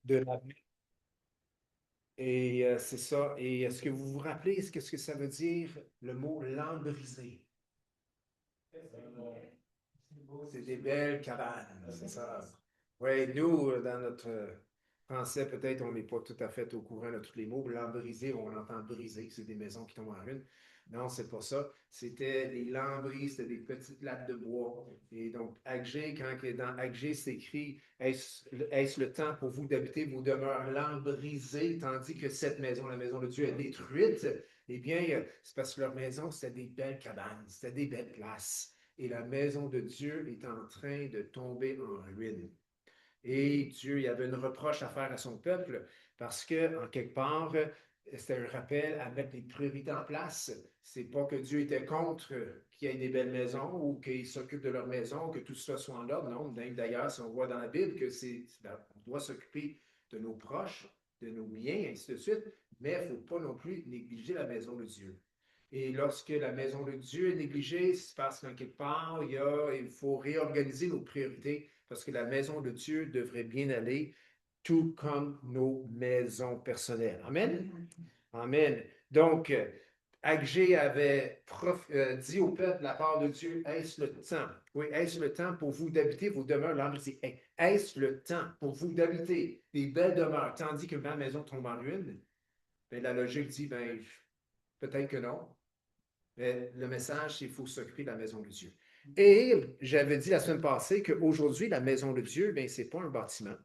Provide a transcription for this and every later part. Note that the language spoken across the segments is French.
de la... Et c'est ça. Et est-ce que vous vous rappelez ce que ça veut dire, le mot lambrisé? C'est des belles cabanes, c'est ça. Oui, nous, dans notre français, peut-être, on n'est pas tout à fait au courant de tous les mots. Lambrisé, on entend briser, c'est des maisons qui tombent en ruine. Non, c'est pas ça. C'était des lambris, c'était des petites lattes de bois. Et donc, Agé, quand dans Agé, c'est écrit est-ce le temps pour vous d'habiter vos demeures lambrisées, tandis que cette maison, la maison de Dieu, est détruite? Eh bien, c'est parce que leur maison, c'était des belles cabanes, c'était des belles places. Et la maison de Dieu est en train de tomber en ruine. Et Dieu, il y avait une reproche à faire à son peuple parce que, en quelque part, c'était un rappel à mettre les priorités en place. C'est pas que Dieu était contre qu'il y ait des belles maisons ou qu'ils s'occupent de leur maison, que tout ça soit en ordre. Non, d'ailleurs, si on voit dans la Bible que on doit s'occuper de nos proches, de nos biens, ainsi de suite, mais il ne faut pas non plus négliger la maison de Dieu. Et lorsque la maison de Dieu est négligée, c'est parce qu'en quelque part, il faut réorganiser nos priorités parce que la maison de Dieu devrait bien aller, tout comme nos maisons personnelles. Amen? Amen. Donc, Agé avait dit au peuple de la part de Dieu, est-ce le temps? Oui, est-ce le temps pour vous d'habiter vos demeures? L'ange dit, hey, est-ce le temps pour vous d'habiter des belles demeures, tandis que ma maison tombe en ruine? Ben, la logique dit, ben, peut-être que non. Mais le message, c'est qu'il faut s'occuper de la maison de Dieu. Et j'avais dit la semaine passée qu'aujourd'hui, la maison de Dieu, ben, ce n'est pas un bâtiment,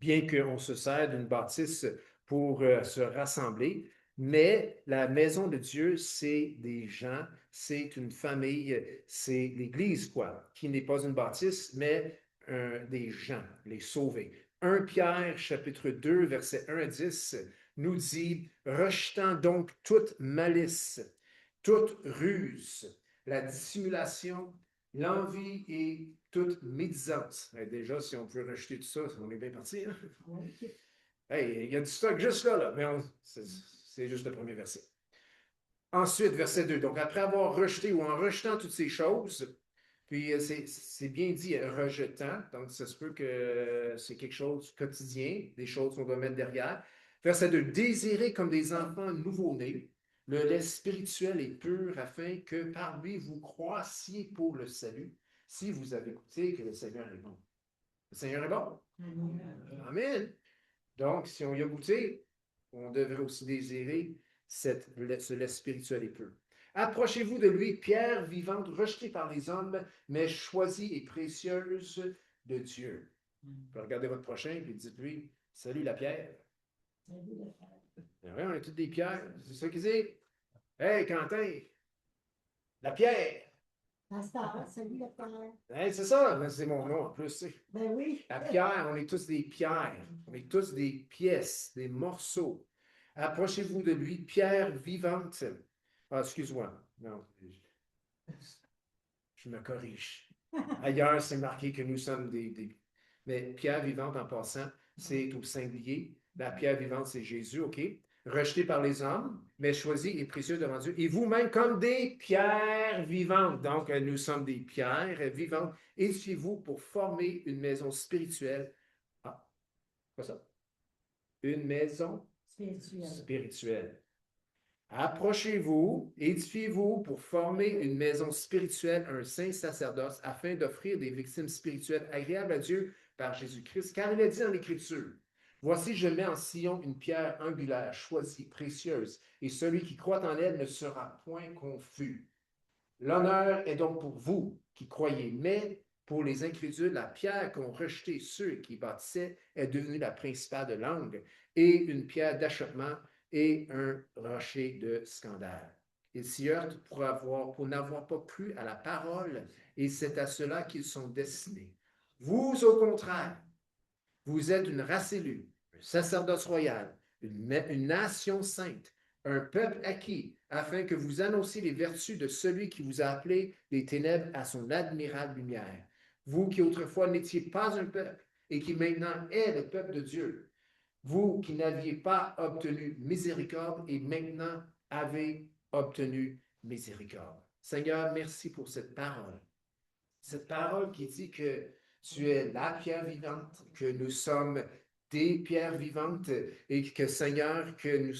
bien qu'on se sert d'une bâtisse pour se rassembler, mais la maison de Dieu, c'est des gens, c'est une famille, c'est l'Église, quoi, qui n'est pas une bâtisse, mais des gens, les sauvés. 1 Pierre, chapitre 2, versets 1 à 10, nous dit, rejetant donc toute malice, toute ruse, la dissimulation, l'envie et toute médisance. Déjà, si on peut rejeter tout ça, on est bien parti. Hein? Hey, il y a du stock juste là, mais c'est juste le premier verset. Ensuite, verset 2. Donc, après avoir rejeté ou en rejetant toutes ces choses, puis c'est bien dit, rejetant, donc ça se peut que c'est quelque chose de quotidien, des choses qu'on doit mettre derrière. Verset 2. Désirez comme des enfants nouveau-nés le lait spirituel et pur afin que par lui vous croissiez pour le salut, si vous avez écouté que le Seigneur est bon. Le Seigneur est bon? Amen. Donc, si on y a goûté, on devrait aussi désirer ce lait spirituel et pur. Approchez-vous de lui, pierre vivante, rejetée par les hommes, mais choisie et précieuse de Dieu. Regardez votre prochain et dites-lui, salut la pierre. Ben oui, on est toutes des pierres. C'est ça qu'ils disent. Hey, Quentin, la pierre. Salut la Pierre. Hey, c'est ça, c'est mon nom en plus. Ben oui. La pierre, on est tous des pierres. On est tous des pièces, des morceaux. Approchez-vous de lui, pierre vivante. Ah, excuse-moi. Non, je me corrige. Ailleurs, c'est marqué que nous sommes Mais pierre vivante, en passant, c'est au singulier. La pierre vivante, c'est Jésus, OK? Rejeté par les hommes, mais choisi et précieux devant Dieu. Et vous-même, comme des pierres vivantes. Donc, nous sommes des pierres vivantes. Édifiez-vous pour former une maison spirituelle. Ah, quoi ça? Une maison Spirituel. spirituelle. Approchez-vous, édifiez-vous pour former une maison spirituelle, un saint sacerdoce, afin d'offrir des victimes spirituelles agréables à Dieu par Jésus-Christ. Car il a dit dans l'Écriture, voici, je mets en Sion une pierre angulaire, choisie, précieuse, et celui qui croit en elle ne sera point confus. L'honneur est donc pour vous qui croyez, mais pour les incrédules, la pierre qu'ont rejeté ceux qui bâtissaient est devenue la principale de l'angle et une pierre d'achoppement et un rocher de scandale. Ils s'y heurtent pour n'avoir pas cru à la parole, et c'est à cela qu'ils sont destinés. Vous, au contraire, vous êtes une race élue, un sacerdoce royal, une nation sainte, un peuple acquis, afin que vous annonciez les vertus de celui qui vous a appelé des ténèbres à son admirable lumière. Vous qui autrefois n'étiez pas un peuple et qui maintenant est le peuple de Dieu. Vous qui n'aviez pas obtenu miséricorde et maintenant avez obtenu miséricorde. Seigneur, merci pour cette parole. Cette parole qui dit que tu es la pierre vivante, que nous sommes des pierres vivantes et que, Seigneur, que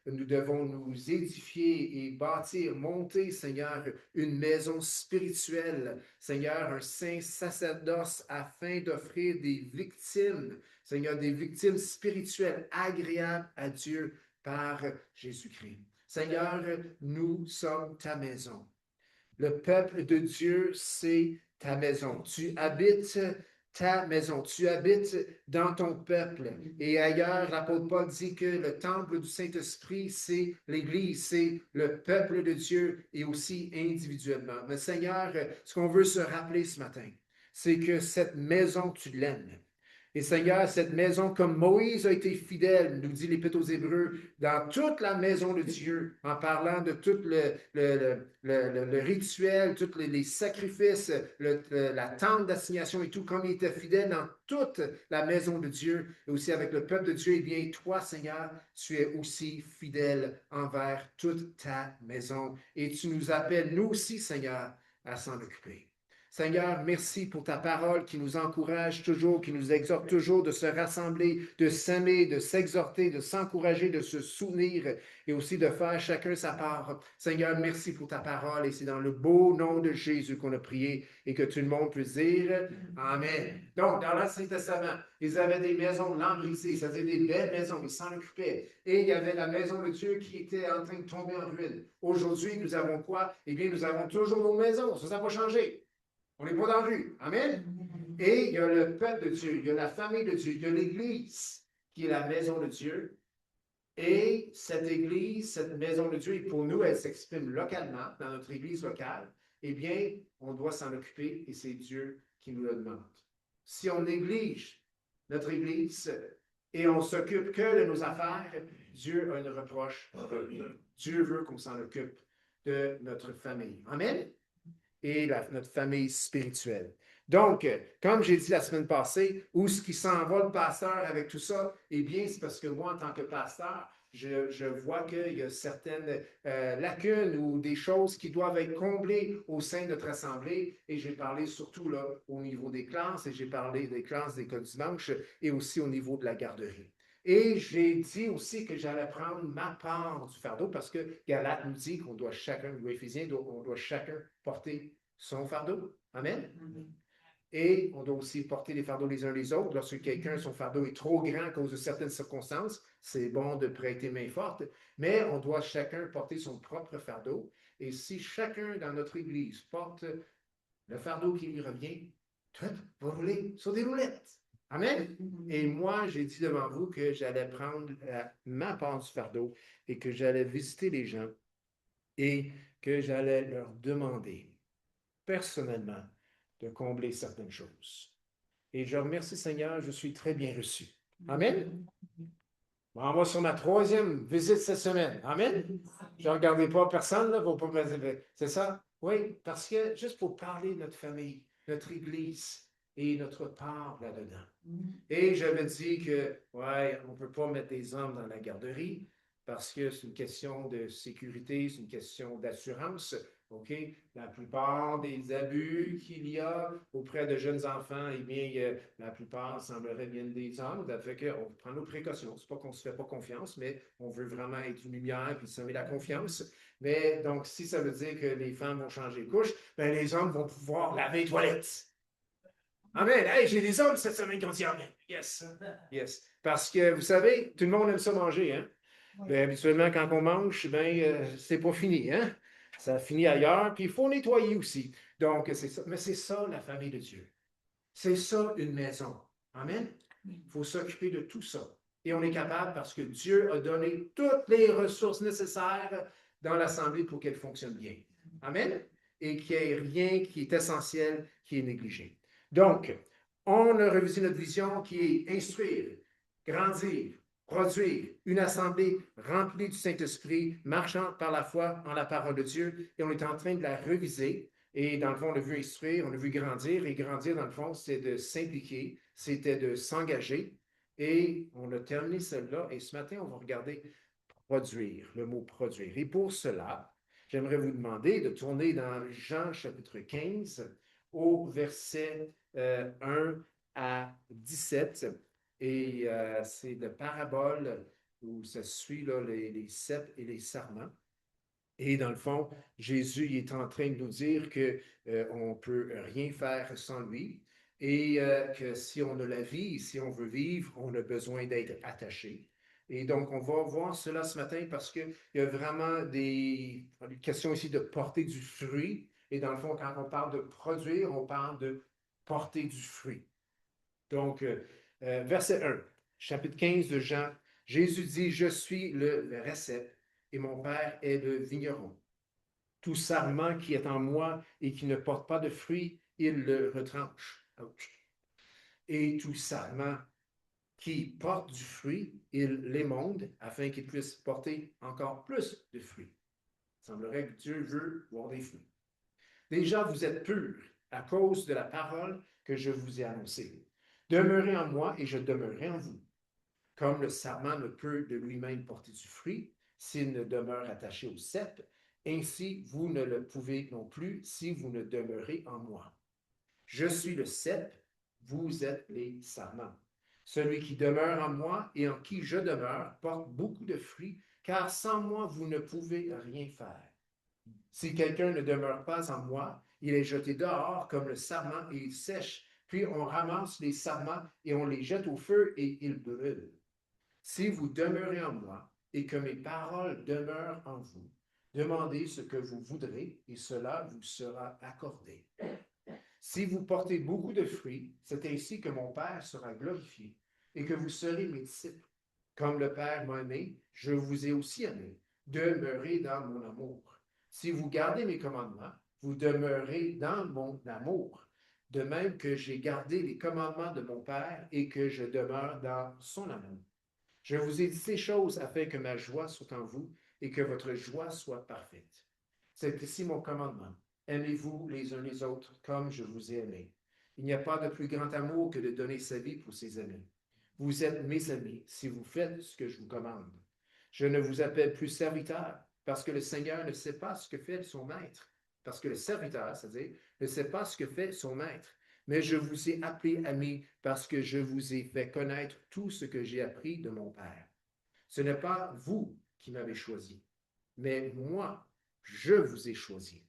nous devons nous édifier et bâtir, monter, Seigneur, une maison spirituelle, Seigneur, un saint sacerdoce afin d'offrir des victimes, Seigneur, des victimes spirituelles agréables à Dieu par Jésus-Christ. Seigneur, nous sommes ta maison. Le peuple de Dieu, c'est ta maison. Tu habites ta maison. Tu habites dans ton peuple. Et ailleurs, l'apôtre Paul dit que le temple du Saint-Esprit, c'est l'Église, c'est le peuple de Dieu et aussi individuellement. Mais Seigneur, ce qu'on veut se rappeler ce matin, c'est que cette maison, tu l'aimes. Et Seigneur, cette maison, comme Moïse a été fidèle, nous dit l'Épître aux Hébreux, dans toute la maison de Dieu, en parlant de tout le rituel, tous les sacrifices, la tente d'assignation et tout, comme il était fidèle dans toute la maison de Dieu, et aussi avec le peuple de Dieu, eh bien, toi, Seigneur, tu es aussi fidèle envers toute ta maison. Et tu nous appelles, nous aussi, Seigneur, à s'en occuper. Seigneur, merci pour ta parole qui nous encourage toujours, qui nous exhorte toujours de se rassembler, de s'aimer, de s'exhorter, de s'encourager, de se soutenir et aussi de faire chacun sa part. Seigneur, merci pour ta parole et c'est dans le beau nom de Jésus qu'on a prié et que tout le monde puisse dire Amen. Donc, dans l'Ancien Testament, ils avaient des maisons lambrisées, c'est-à-dire des belles maisons, ils s'en occupaient. Et il y avait la maison de Dieu qui était en train de tomber en ruine. Aujourd'hui, nous avons quoi? Eh bien, nous avons toujours nos maisons. Ça n'a pas changé. On n'est pas dans la rue. Amen. Et il y a le peuple de Dieu, il y a la famille de Dieu, il y a l'Église qui est la maison de Dieu. Et cette Église, cette maison de Dieu, et pour nous, elle s'exprime localement, dans notre Église locale. Eh bien, on doit s'en occuper et c'est Dieu qui nous le demande. Si on néglige notre Église et on s'occupe que de nos affaires, Dieu a une reproche. Dieu veut qu'on s'en occupe de notre famille. Amen. Et notre famille spirituelle. Donc, comme j'ai dit la semaine passée, où est-ce qu'il s'en va le pasteur avec tout ça? Eh bien, c'est parce que moi, en tant que pasteur, je vois qu'il y a certaines lacunes ou des choses qui doivent être comblées au sein de notre assemblée. Et j'ai parlé surtout là au niveau des classes, et j'ai parlé des classes d'école dimanche et aussi au niveau de la garderie. Et j'ai dit aussi que j'allais prendre ma part du fardeau parce que Galate nous dit qu'on doit chacun, ou Éphésiens, on doit chacun porter son fardeau. Amen. Et on doit aussi porter les fardeaux les uns les autres. Lorsque quelqu'un, son fardeau est trop grand à cause de certaines circonstances, c'est bon de prêter main forte, mais on doit chacun porter son propre fardeau. Et si chacun dans notre Église porte le fardeau qui lui revient, tout va rouler sur des roulettes. Amen. Et moi, j'ai dit devant vous que j'allais prendre ma part du fardeau et que j'allais visiter les gens et que j'allais leur demander personnellement de combler certaines choses. Et je remercie Seigneur, je suis très bien reçu. Amen. On va sur ma troisième visite cette semaine. Amen. Je ne regardais pas personne, là, pour pas me... C'est ça? Oui, parce que juste pour parler de notre famille, notre Église et notre part là-dedans. Et j'avais dit que, ouais, on ne peut pas mettre des hommes dans la garderie parce que c'est une question de sécurité, c'est une question d'assurance. OK? La plupart des abus qu'il y a auprès de jeunes enfants, eh bien, la plupart semblerait viennent des hommes. Ça fait qu'on prend nos précautions. C'est pas qu'on ne se fait pas confiance, mais on veut vraiment être une lumière puis semer la confiance. Mais donc, si ça veut dire que les femmes vont changer de couche, ben, les hommes vont pouvoir laver les toilettes. Amen. Hey, j'ai des hommes cette semaine qui ont dit Amen. Yes. Yes. Parce que, vous savez, tout le monde aime ça manger, hein? Ben, habituellement, quand on mange, ben, c'est pas fini, hein? Ça finit ailleurs, puis il faut nettoyer aussi. Donc, c'est ça. Mais c'est ça, la famille de Dieu. C'est ça, une maison. Amen? Il faut s'occuper de tout ça. Et on est capable parce que Dieu a donné toutes les ressources nécessaires dans l'Assemblée pour qu'elle fonctionne bien. Amen? Et qu'il n'y ait rien qui est essentiel, qui est négligé. Donc, on a revisé notre vision qui est instruire, grandir, produire une assemblée remplie du Saint-Esprit, marchant par la foi en la parole de Dieu, et on est en train de la reviser. Et dans le fond, on a vu instruire, on a vu grandir, et grandir, dans le fond, c'est de s'impliquer, c'était de s'engager, et on a terminé celle-là, et ce matin, on va regarder produire, le mot produire. Et pour cela, j'aimerais vous demander de tourner dans Jean chapitre 15, au verset 1 à 17. Et c'est de parabole où ça suit là, les cèpes et les sarments. Et dans le fond, Jésus il est en train de nous dire que on ne peut rien faire sans lui et que si on a la vie, si on veut vivre, on a besoin d'être attaché. Et donc, on va voir cela ce matin parce qu'il y a vraiment des questions ici de porter du fruit. Et dans le fond, quand on parle de produire, on parle de porter du fruit. Donc, verset 1, chapitre 15 de Jean, Jésus dit, je suis le récep et mon Père est le vigneron. Tout sarment qui est en moi et qui ne porte pas de fruits, il le retranche. Ouch. Et tout sarment qui porte du fruit, il l'émonde afin qu'il puisse porter encore plus de fruits. Il semblerait que Dieu veut voir des fruits. Déjà, vous êtes purs à cause de la parole que je vous ai annoncée. Demeurez en moi et je demeurerai en vous. Comme le sarment ne peut de lui-même porter du fruit s'il ne demeure attaché au cep, ainsi vous ne le pouvez non plus si vous ne demeurez en moi. Je suis le cep, vous êtes les sarments. Celui qui demeure en moi et en qui je demeure porte beaucoup de fruits, car sans moi vous ne pouvez rien faire. Si quelqu'un ne demeure pas en moi, il est jeté dehors comme le sarment et il sèche. Puis on ramasse les sarments et on les jette au feu et ils brûlent. Si vous demeurez en moi et que mes paroles demeurent en vous, demandez ce que vous voudrez et cela vous sera accordé. Si vous portez beaucoup de fruits, c'est ainsi que mon Père sera glorifié et que vous serez mes disciples. Comme le Père m'a aimé, je vous ai aussi aimé. Demeurez dans mon amour. Si vous gardez mes commandements, vous demeurez dans mon amour. De même que j'ai gardé les commandements de mon Père et que je demeure dans son amour. Je vous ai dit ces choses afin que ma joie soit en vous et que votre joie soit parfaite. C'est ici mon commandement. Aimez-vous les uns les autres comme je vous ai aimé. Il n'y a pas de plus grand amour que de donner sa vie pour ses amis. Vous êtes mes amis si vous faites ce que je vous commande. Je ne vous appelle plus serviteur parce que le Seigneur ne sait pas ce que fait son maître. Parce que le serviteur, c'est-à-dire, ne sait pas ce que fait son maître. Mais je vous ai appelé amis parce que je vous ai fait connaître tout ce que j'ai appris de mon Père. Ce n'est pas vous qui m'avez choisi, mais moi, je vous ai choisi.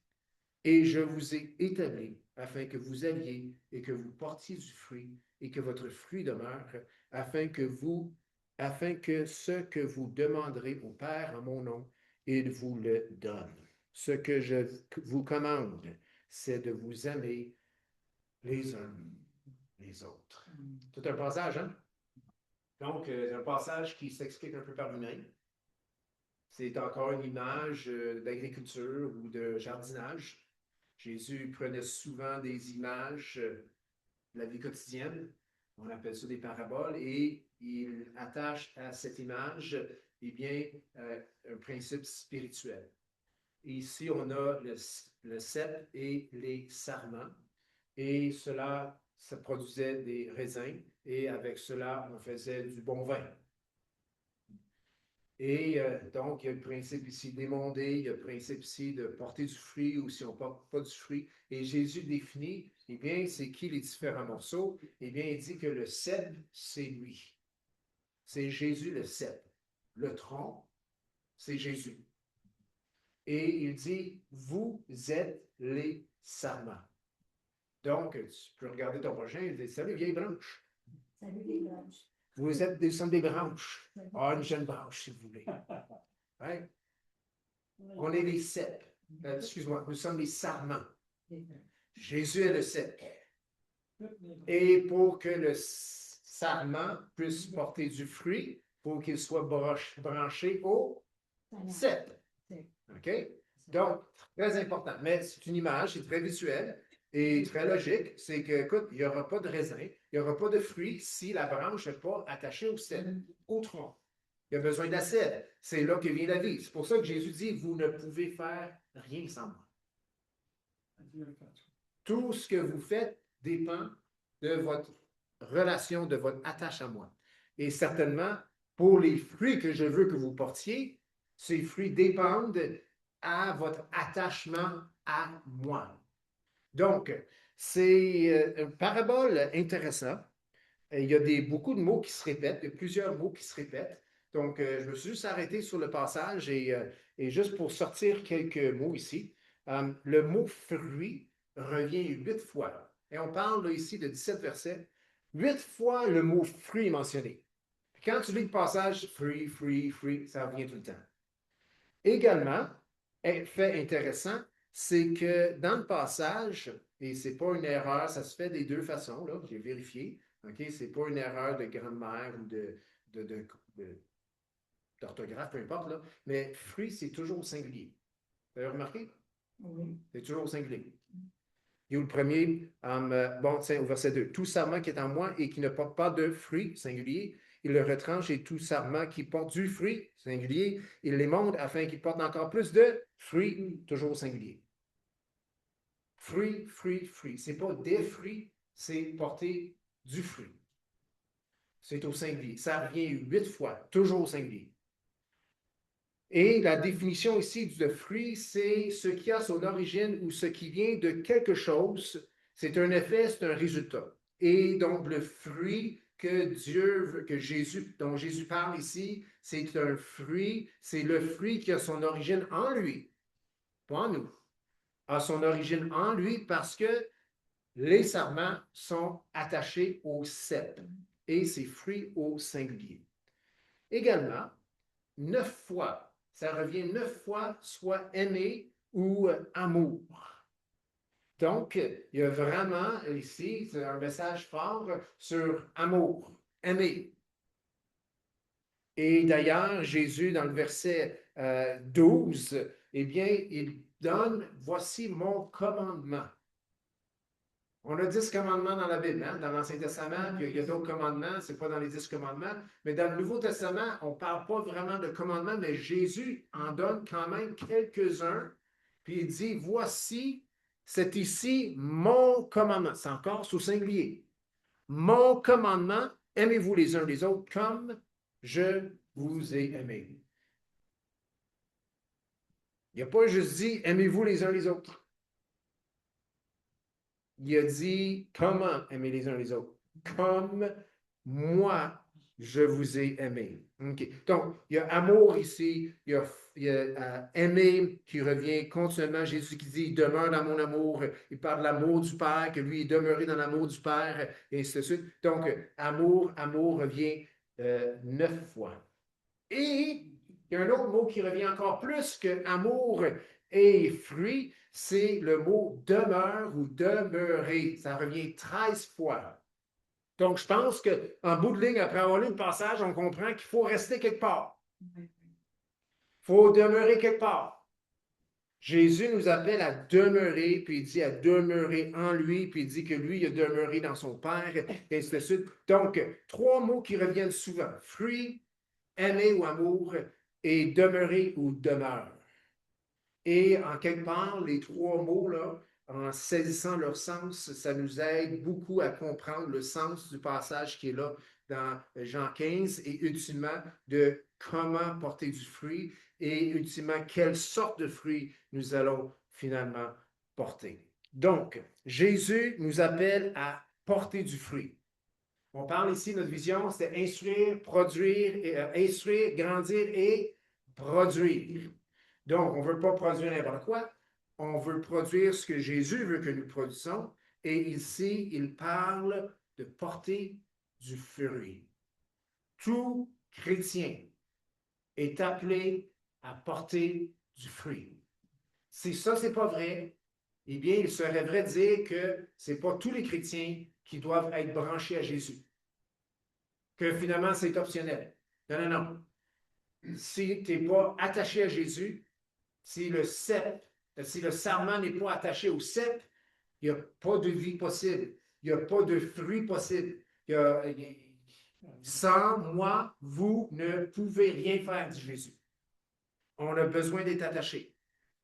Et je vous ai établi afin que vous alliez et que vous portiez du fruit et que votre fruit demeure, afin que ce que vous demanderez au Père en mon nom, il vous le donne. Ce que je vous commande, c'est de vous aimer les uns les autres. Tout un passage, hein? Donc, un passage qui s'explique un peu par lui-même. C'est encore une image d'agriculture ou de jardinage. Jésus prenait souvent des images de la vie quotidienne. On appelle ça des paraboles et il attache à cette image, eh bien, un principe spirituel. Et ici, on a le cep et les sarments. Et cela, ça produisait des raisins. Et avec cela, on faisait du bon vin. Et donc, il y a le principe ici d'émonder, il y a le principe ici de porter du fruit ou si on ne porte pas du fruit. Et Jésus définit, eh bien, c'est qui les différents morceaux? Eh bien, il dit que le cep, c'est lui. C'est Jésus le cep. Le tronc, c'est Jésus. Et il dit, vous êtes les sarments. Donc, tu peux regarder ton prochain et dire, salut, vieille branche. Salut les branches. Nous sommes des branches. Ah, une jeune branche, si vous voulez. Right? On est les cèpes. Excuse-moi, nous sommes les sarments. Jésus est le cep. Et pour que le sarment puisse porter du fruit, pour qu'il soit branché au cep. OK? Donc, très important. Mais c'est une image, c'est très visuel et très logique. C'est que, écoute, il n'y aura pas de raisin, il n'y aura pas de fruit si la branche n'est pas attachée au cep, au tronc. Il y a besoin d'acide. C'est là que vient la vie. C'est pour ça que Jésus dit, vous ne pouvez faire rien sans moi. Tout ce que vous faites dépend de votre relation, de votre attache à moi. Et certainement, pour les fruits que je veux que vous portiez, ces fruits dépendent à votre attachement à moi. Donc, c'est une parabole intéressante Et il y a beaucoup de mots qui se répètent, il y a plusieurs mots qui se répètent. Donc, je me suis juste arrêté sur le passage et juste pour sortir quelques mots ici. Le mot fruit revient 8 fois. Et on parle là, ici de 17 versets. 8 fois le mot fruit est mentionné. Puis quand tu lis le passage fruit, fruit, fruit, ça revient tout le temps. Également, fait intéressant, c'est que dans le passage, et ce n'est pas une erreur, ça se fait des deux façons, là, j'ai vérifié, OK? Ce n'est pas une erreur de grammaire ou d'orthographe, peu importe, là, mais fruit, c'est toujours au singulier. Vous avez remarqué? Oui. C'est toujours au singulier. Il y a le premier, bon, tiens, au verset 2. Tout sarment qui est en moi et qui ne porte pas de fruit, singulier, il le retranche et tout sarment qui porte du fruit, singulier, il l'émonde afin qu'il porte encore plus de fruits, toujours au singulier. Fruit, fruit, fruit. Ce n'est pas des fruits, c'est porter du fruit. C'est au singulier. Ça revient 8 fois, toujours au singulier. Et la définition ici de fruit, c'est ce qui a son origine ou ce qui vient de quelque chose. C'est un effet, c'est un résultat. Et donc, le fruit dont Jésus parle ici, c'est un fruit, c'est le fruit qui a son origine en lui, pas en nous, a son origine en lui parce que les sarments sont attachés au cep et c'est fruit au singulier. Également, 9 fois, ça revient 9 fois, soit aimer ou amour. Donc, il y a vraiment ici un message fort sur amour, aimer. Et d'ailleurs, Jésus, dans le verset 12, eh bien, il donne, voici mon commandement. On a 10 commandements dans la Bible, hein? Dans l'Ancien Testament, puis il y a d'autres commandements, ce n'est pas dans les 10 commandements, mais dans le Nouveau Testament, on ne parle pas vraiment de commandements, mais Jésus en donne quand même quelques-uns, puis il dit, voici, c'est ici mon commandement. C'est encore sous singulier. Mon commandement, aimez-vous les uns les autres comme je vous ai aimé. Il n'a pas juste dit, aimez-vous les uns les autres. Il a dit comment aimer les uns les autres. Comme moi, je vous ai aimé. Okay. Donc, il y a amour ici, il y a aimer qui revient continuellement. Jésus qui dit, il demeure dans mon amour. Il parle de l'amour du Père, que lui est demeuré dans l'amour du Père, et ainsi de suite. Donc, amour, amour revient 9 fois. Et il y a un autre mot qui revient encore plus que amour et fruit, c'est le mot demeure ou demeurer. Ça revient 13 fois. Donc, je pense qu'en bout de ligne, après avoir lu le passage, on comprend qu'il faut rester quelque part. Il faut demeurer quelque part. Jésus nous appelle à demeurer, puis il dit à demeurer en lui, puis il dit que lui, il a demeuré dans son Père, et ainsi de suite. Donc, 3 mots qui reviennent souvent. Fruit, aimer ou amour, et demeurer ou demeure. Et en quelque part, les 3 mots-là, en saisissant leur sens, ça nous aide beaucoup à comprendre le sens du passage qui est là dans Jean 15 et ultimement de comment porter du fruit et ultimement quelle sorte de fruit nous allons finalement porter. Donc, Jésus nous appelle à porter du fruit. On parle ici, notre vision, c'est instruire, produire, instruire, grandir et produire. Donc, on ne veut pas produire n'importe quoi, on veut produire ce que Jésus veut que nous produisons. Et ici, il parle de porter du fruit. Tout chrétien est appelé à porter du fruit. Si ça, ce n'est pas vrai, eh bien, il serait vrai de dire que ce n'est pas tous les chrétiens qui doivent être branchés à Jésus. Que finalement, c'est optionnel. Non, non, non. Si tu n'es pas attaché à Jésus, si le sarment n'est pas attaché au cep, il n'y a pas de vie possible. Il n'y a pas de fruit possible. Sans moi, vous ne pouvez rien faire, dit Jésus. On a besoin d'être attaché.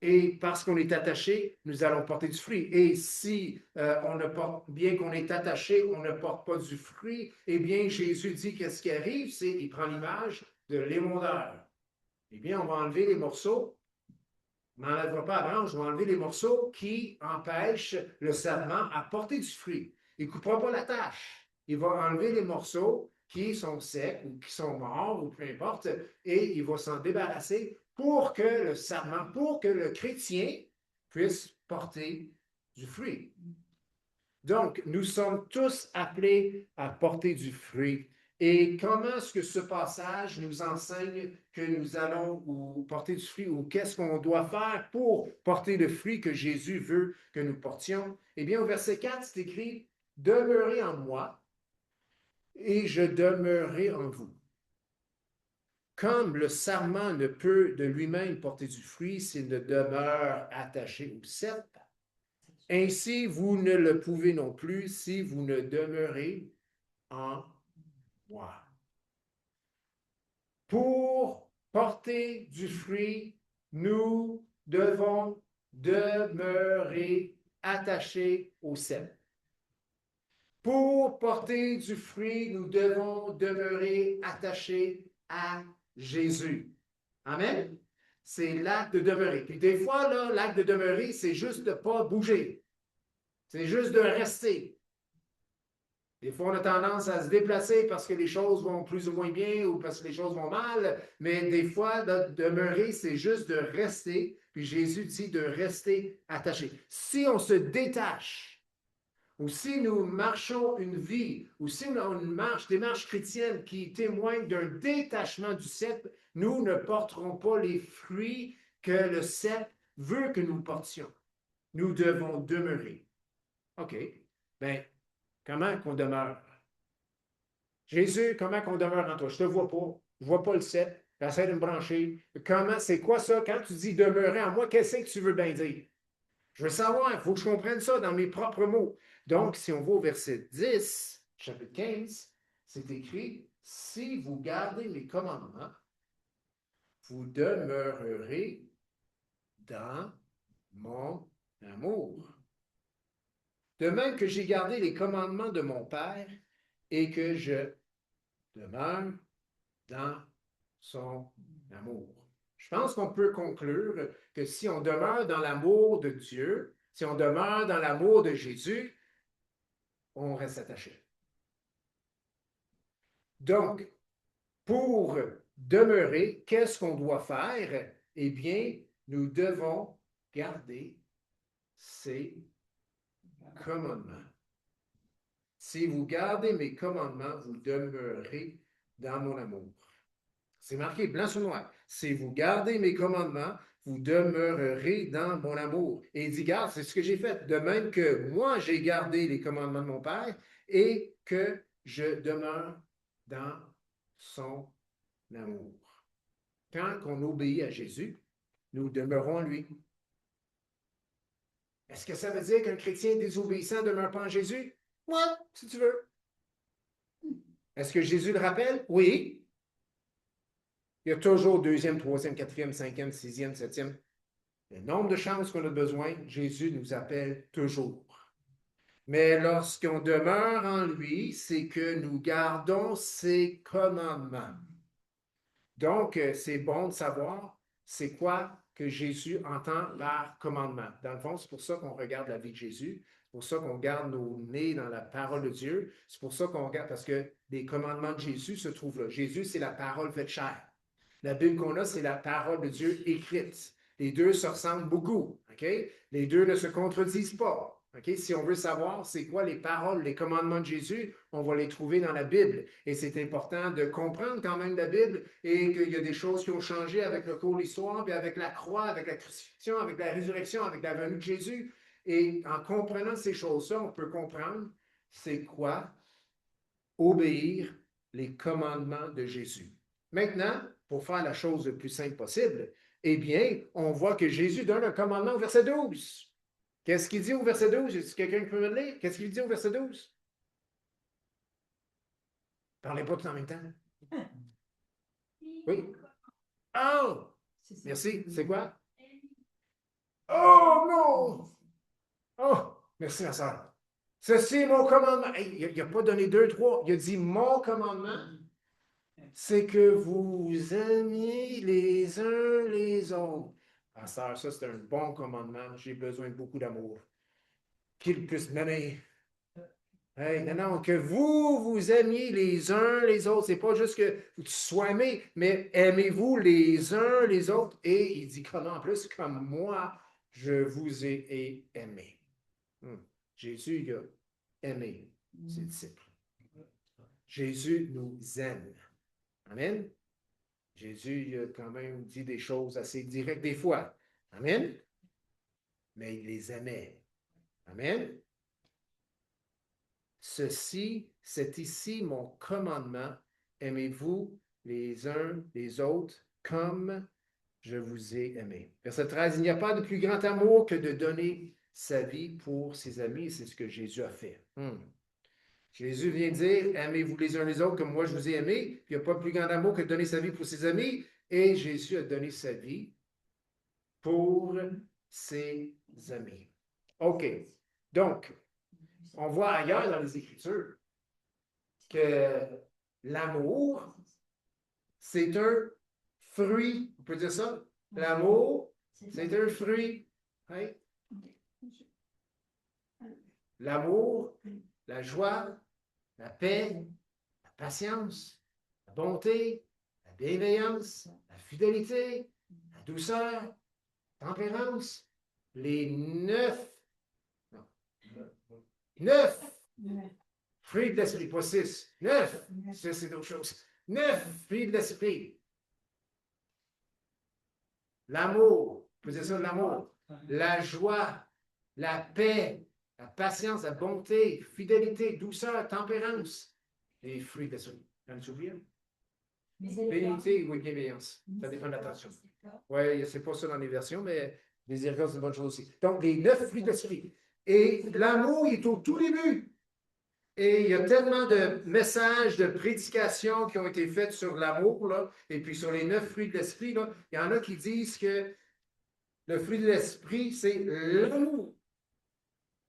Et parce qu'on est attaché, nous allons porter du fruit. Et si bien qu'on est attaché, on ne porte pas du fruit, eh bien, Jésus dit qu'est-ce qui arrive, c'est qu'il prend l'image de l'émondeur. Eh bien, on va enlever les morceaux. On n'enlèvera pas la branche, on va enlever les morceaux qui empêchent le sarment à porter du fruit. Il ne coupera pas la tâche. il va enlever les morceaux qui sont secs ou qui sont morts ou peu importe, et il va s'en débarrasser pour que le sarment, pour que le chrétien puisse porter du fruit. Donc, nous sommes tous appelés à porter du fruit. Et comment est-ce que ce passage nous enseigne que nous allons porter du fruit ou qu'est-ce qu'on doit faire pour porter le fruit que Jésus veut que nous portions? Eh bien, au verset 4, c'est écrit, « Demeurez en moi et je demeurerai en vous. » Comme le sarment ne peut de lui-même porter du fruit s'il ne demeure attaché au cep, ainsi vous ne le pouvez non plus si vous ne demeurez en moi. Pour porter du fruit, nous devons demeurer attachés au cep. Pour porter du fruit, nous devons demeurer attachés à Jésus. Amen. C'est l'acte de demeurer. Puis des fois, là, l'acte de demeurer, c'est juste de ne pas bouger. C'est juste de rester. Des fois, on a tendance à se déplacer parce que les choses vont plus ou moins bien ou parce que les choses vont mal, mais des fois, de demeurer, c'est juste de rester. Puis Jésus dit de rester attaché. Si on se détache, ou si nous marchons une vie, ou si on marche des marches chrétiennes qui témoignent d'un détachement du cep, nous ne porterons pas les fruits que le cep veut que nous portions. Nous devons demeurer. OK. Bien, comment qu'on demeure? Jésus, comment qu'on demeure en toi? Je ne te vois pas. Je ne vois pas le cep. J'essaie de me brancher. Comment, c'est quoi ça? Quand tu dis demeurer en moi, qu'est-ce que tu veux bien dire? Je veux savoir, il faut que je comprenne ça dans mes propres mots. Donc, si on va au verset 10, chapitre 15, c'est écrit, « Si vous gardez mes commandements, vous demeurerez dans mon amour. De même que j'ai gardé les commandements de mon Père et que je demeure dans son amour. » Je pense qu'on peut conclure que si on demeure dans l'amour de Dieu, si on demeure dans l'amour de Jésus, on reste attaché. Donc, pour demeurer, qu'est-ce qu'on doit faire? Eh bien, nous devons garder ses commandements. Si vous gardez mes commandements, vous demeurerez dans mon amour. C'est marqué blanc sur noir. Si vous gardez mes commandements, vous demeurerez dans mon amour. Et il dit, garde, c'est ce que j'ai fait. De même que moi, j'ai gardé les commandements de mon Père et que je demeure dans son amour. Quand on obéit à Jésus, nous demeurons en lui. Est-ce que ça veut dire qu'un chrétien désobéissant ne demeure pas en Jésus? Oui, si tu veux. Est-ce que Jésus le rappelle? Oui. Il y a toujours deuxième, troisième, quatrième, cinquième, sixième, septième. Le nombre de chances qu'on a besoin, Jésus nous appelle toujours. Mais lorsqu'on demeure en lui, c'est que nous gardons ses commandements. Donc, c'est bon de savoir c'est quoi que Jésus entend par commandement. Dans le fond, c'est pour ça qu'on regarde la vie de Jésus. C'est pour ça qu'on garde nos nez dans la parole de Dieu. C'est pour ça qu'on regarde, parce que les commandements de Jésus se trouvent là. Jésus, c'est la parole faite chair. La Bible qu'on a, c'est la parole de Dieu écrite. Les deux se ressemblent beaucoup. Okay? Les deux ne se contredisent pas. Okay? Si on veut savoir c'est quoi les paroles, les commandements de Jésus, on va les trouver dans la Bible. Et c'est important de comprendre quand même la Bible et qu'il y a des choses qui ont changé avec le cours de l'histoire, puis avec la croix, avec la crucifixion, avec la résurrection, avec la venue de Jésus. Et en comprenant ces choses-là, on peut comprendre c'est quoi obéir les commandements de Jésus. Maintenant, pour faire la chose le plus simple possible, eh bien, on voit que Jésus donne un commandement au verset 12. Qu'est-ce qu'il dit au verset 12? Est-ce que quelqu'un peut me le lire? Qu'est-ce qu'il dit au verset 12? Parlez pas tout en même temps. Oui? Oh! Merci. C'est quoi? Oh non! Oh! Merci, ma soeur. Ceci est mon commandement. Hey, il n'a pas donné deux, trois. Il a dit mon commandement, c'est que vous aimiez les uns les autres. Ma soeur, ça, c'est un bon commandement. J'ai besoin de beaucoup d'amour. Qu'il puisse m'aimer. Hey, non, non, que vous vous aimiez les uns les autres. C'est pas juste que tu sois aimé, mais aimez-vous les uns les autres. Et il dit comment en plus, comme moi, je vous ai aimé. Hmm. Jésus, il a aimé ses disciples. Jésus nous aime. Amen. Jésus, il a quand même dit des choses assez directes des fois. Amen. Mais il les aimait. Amen. C'est ici mon commandement. Aimez-vous les uns les autres comme je vous ai aimé. Verset 13, il n'y a pas de plus grand amour que de donner sa vie pour ses amis. C'est ce que Jésus a fait. Jésus vient dire, aimez-vous les uns les autres comme moi je vous ai aimé. Puis il n'y a pas de plus grand amour que de donner sa vie pour ses amis. Et Jésus a donné sa vie pour ses amis. OK. Donc, on voit ailleurs dans les Écritures que l'amour, c'est un fruit. On peut dire ça? L'amour, c'est un fruit. Right? L'amour, la joie, la paix, la patience, la bonté, la bienveillance, la fidélité, la douceur, la tempérance, les non, neuf fruits de l'esprit, pas six, neuf, ça c'est d'autres choses. 9 fruits de l'esprit. L'amour, vous dire ça, l'amour, la joie, la paix, la patience, la bonté, fidélité, douceur, tempérance, les fruits de l'esprit. J'en ai oublié? Bénité ou bienveillance. Ça dépend de la traduction. Oui, c'est pas ça dans les versions, mais miséricorde, c'est une bonne chose aussi. Donc, les 9 fruits de l'esprit. Et l'amour, il est au tout début. Et il y a tellement de messages, de prédications qui ont été faites sur l'amour, là, et puis sur les 9 fruits de l'esprit. Là. Il y en a qui disent que le fruit de l'esprit, c'est l'amour.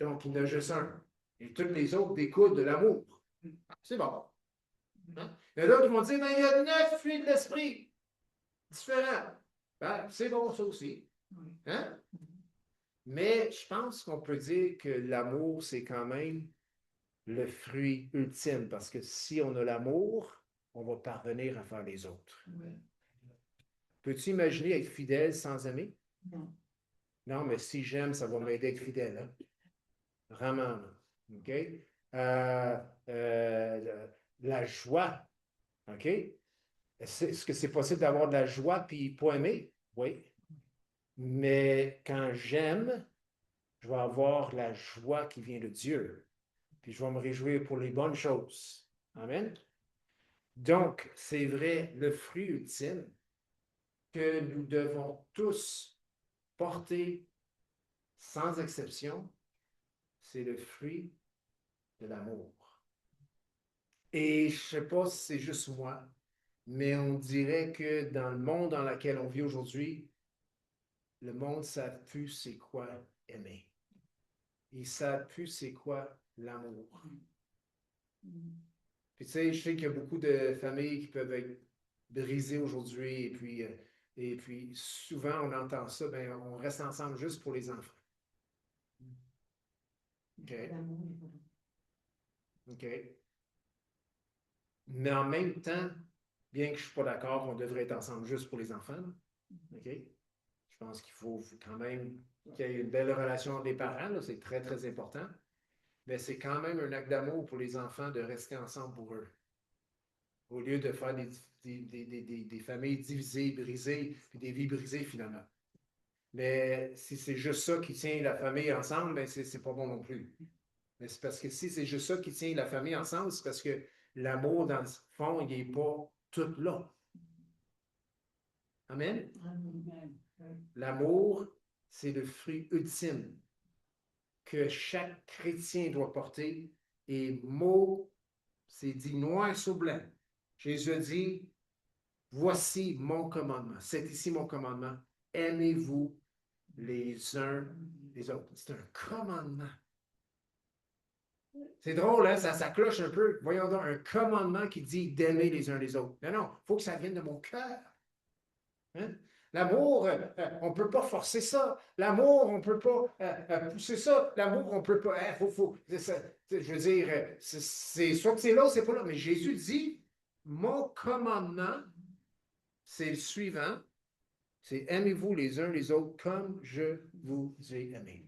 Donc, il y en a juste un. Et toutes les autres découlent de l'amour. C'est bon. Hein? Il y en a d'autres qui vont dire, mais il y a 9 fruits de l'esprit. Différents. Ben, c'est bon, ça aussi. Hein? Mais je pense qu'on peut dire que l'amour, c'est quand même le fruit ultime, parce que si on a l'amour, on va parvenir à faire les autres. Peux-tu imaginer être fidèle sans aimer? Non. Non, mais si j'aime, ça va m'aider à être fidèle. Hein? Vraiment. OK? La joie. OK? Est-ce que c'est possible d'avoir de la joie puis pas aimer? Oui. Mais quand j'aime, je vais avoir la joie qui vient de Dieu. Puis je vais me réjouir pour les bonnes choses. Amen. Donc, c'est vrai, le fruit ultime que nous devons tous porter sans exception, c'est le fruit de l'amour. Et je ne sais pas si c'est juste moi, mais on dirait que dans le monde dans lequel on vit aujourd'hui, le monde ne sait plus c'est quoi aimer. Ils ne savent plus c'est quoi l'amour. Puis tu sais, je sais qu'il y a beaucoup de familles qui peuvent être brisées aujourd'hui, et puis souvent on entend ça, ben on reste ensemble juste pour les enfants. OK. OK. Mais en même temps, bien que je ne suis pas d'accord qu'on devrait être ensemble juste pour les enfants, OK? Je pense qu'il faut quand même qu'il y ait une belle relation entre les parents, c'est très, très important. Mais c'est quand même un acte d'amour pour les enfants de rester ensemble pour eux. Au lieu de faire des familles divisées, brisées, puis des vies brisées finalement. Mais si c'est juste ça qui tient la famille ensemble, ben c'est pas bon non plus. Mais c'est parce que si c'est juste ça qui tient la famille ensemble, c'est parce que l'amour, dans le fond, il n'est pas tout là. Amen? L'amour, c'est le fruit ultime que chaque chrétien doit porter. Et mot, c'est dit noir sur blanc. Jésus a dit, voici mon commandement. C'est ici mon commandement. Aimez-vous les uns les autres. C'est un commandement. C'est drôle, hein? Ça cloche un peu. Voyons donc, un commandement qui dit d'aimer les uns les autres. Non, non, il faut que ça vienne de mon cœur. Hein? L'amour, on ne peut pas forcer ça. L'amour, on ne peut pas pousser ça. L'amour, on ne peut pas. Je veux dire, c'est soit que c'est là ou c'est pas là. Mais Jésus dit, mon commandement, c'est le suivant, c'est aimez-vous les uns les autres comme je vous ai aimé.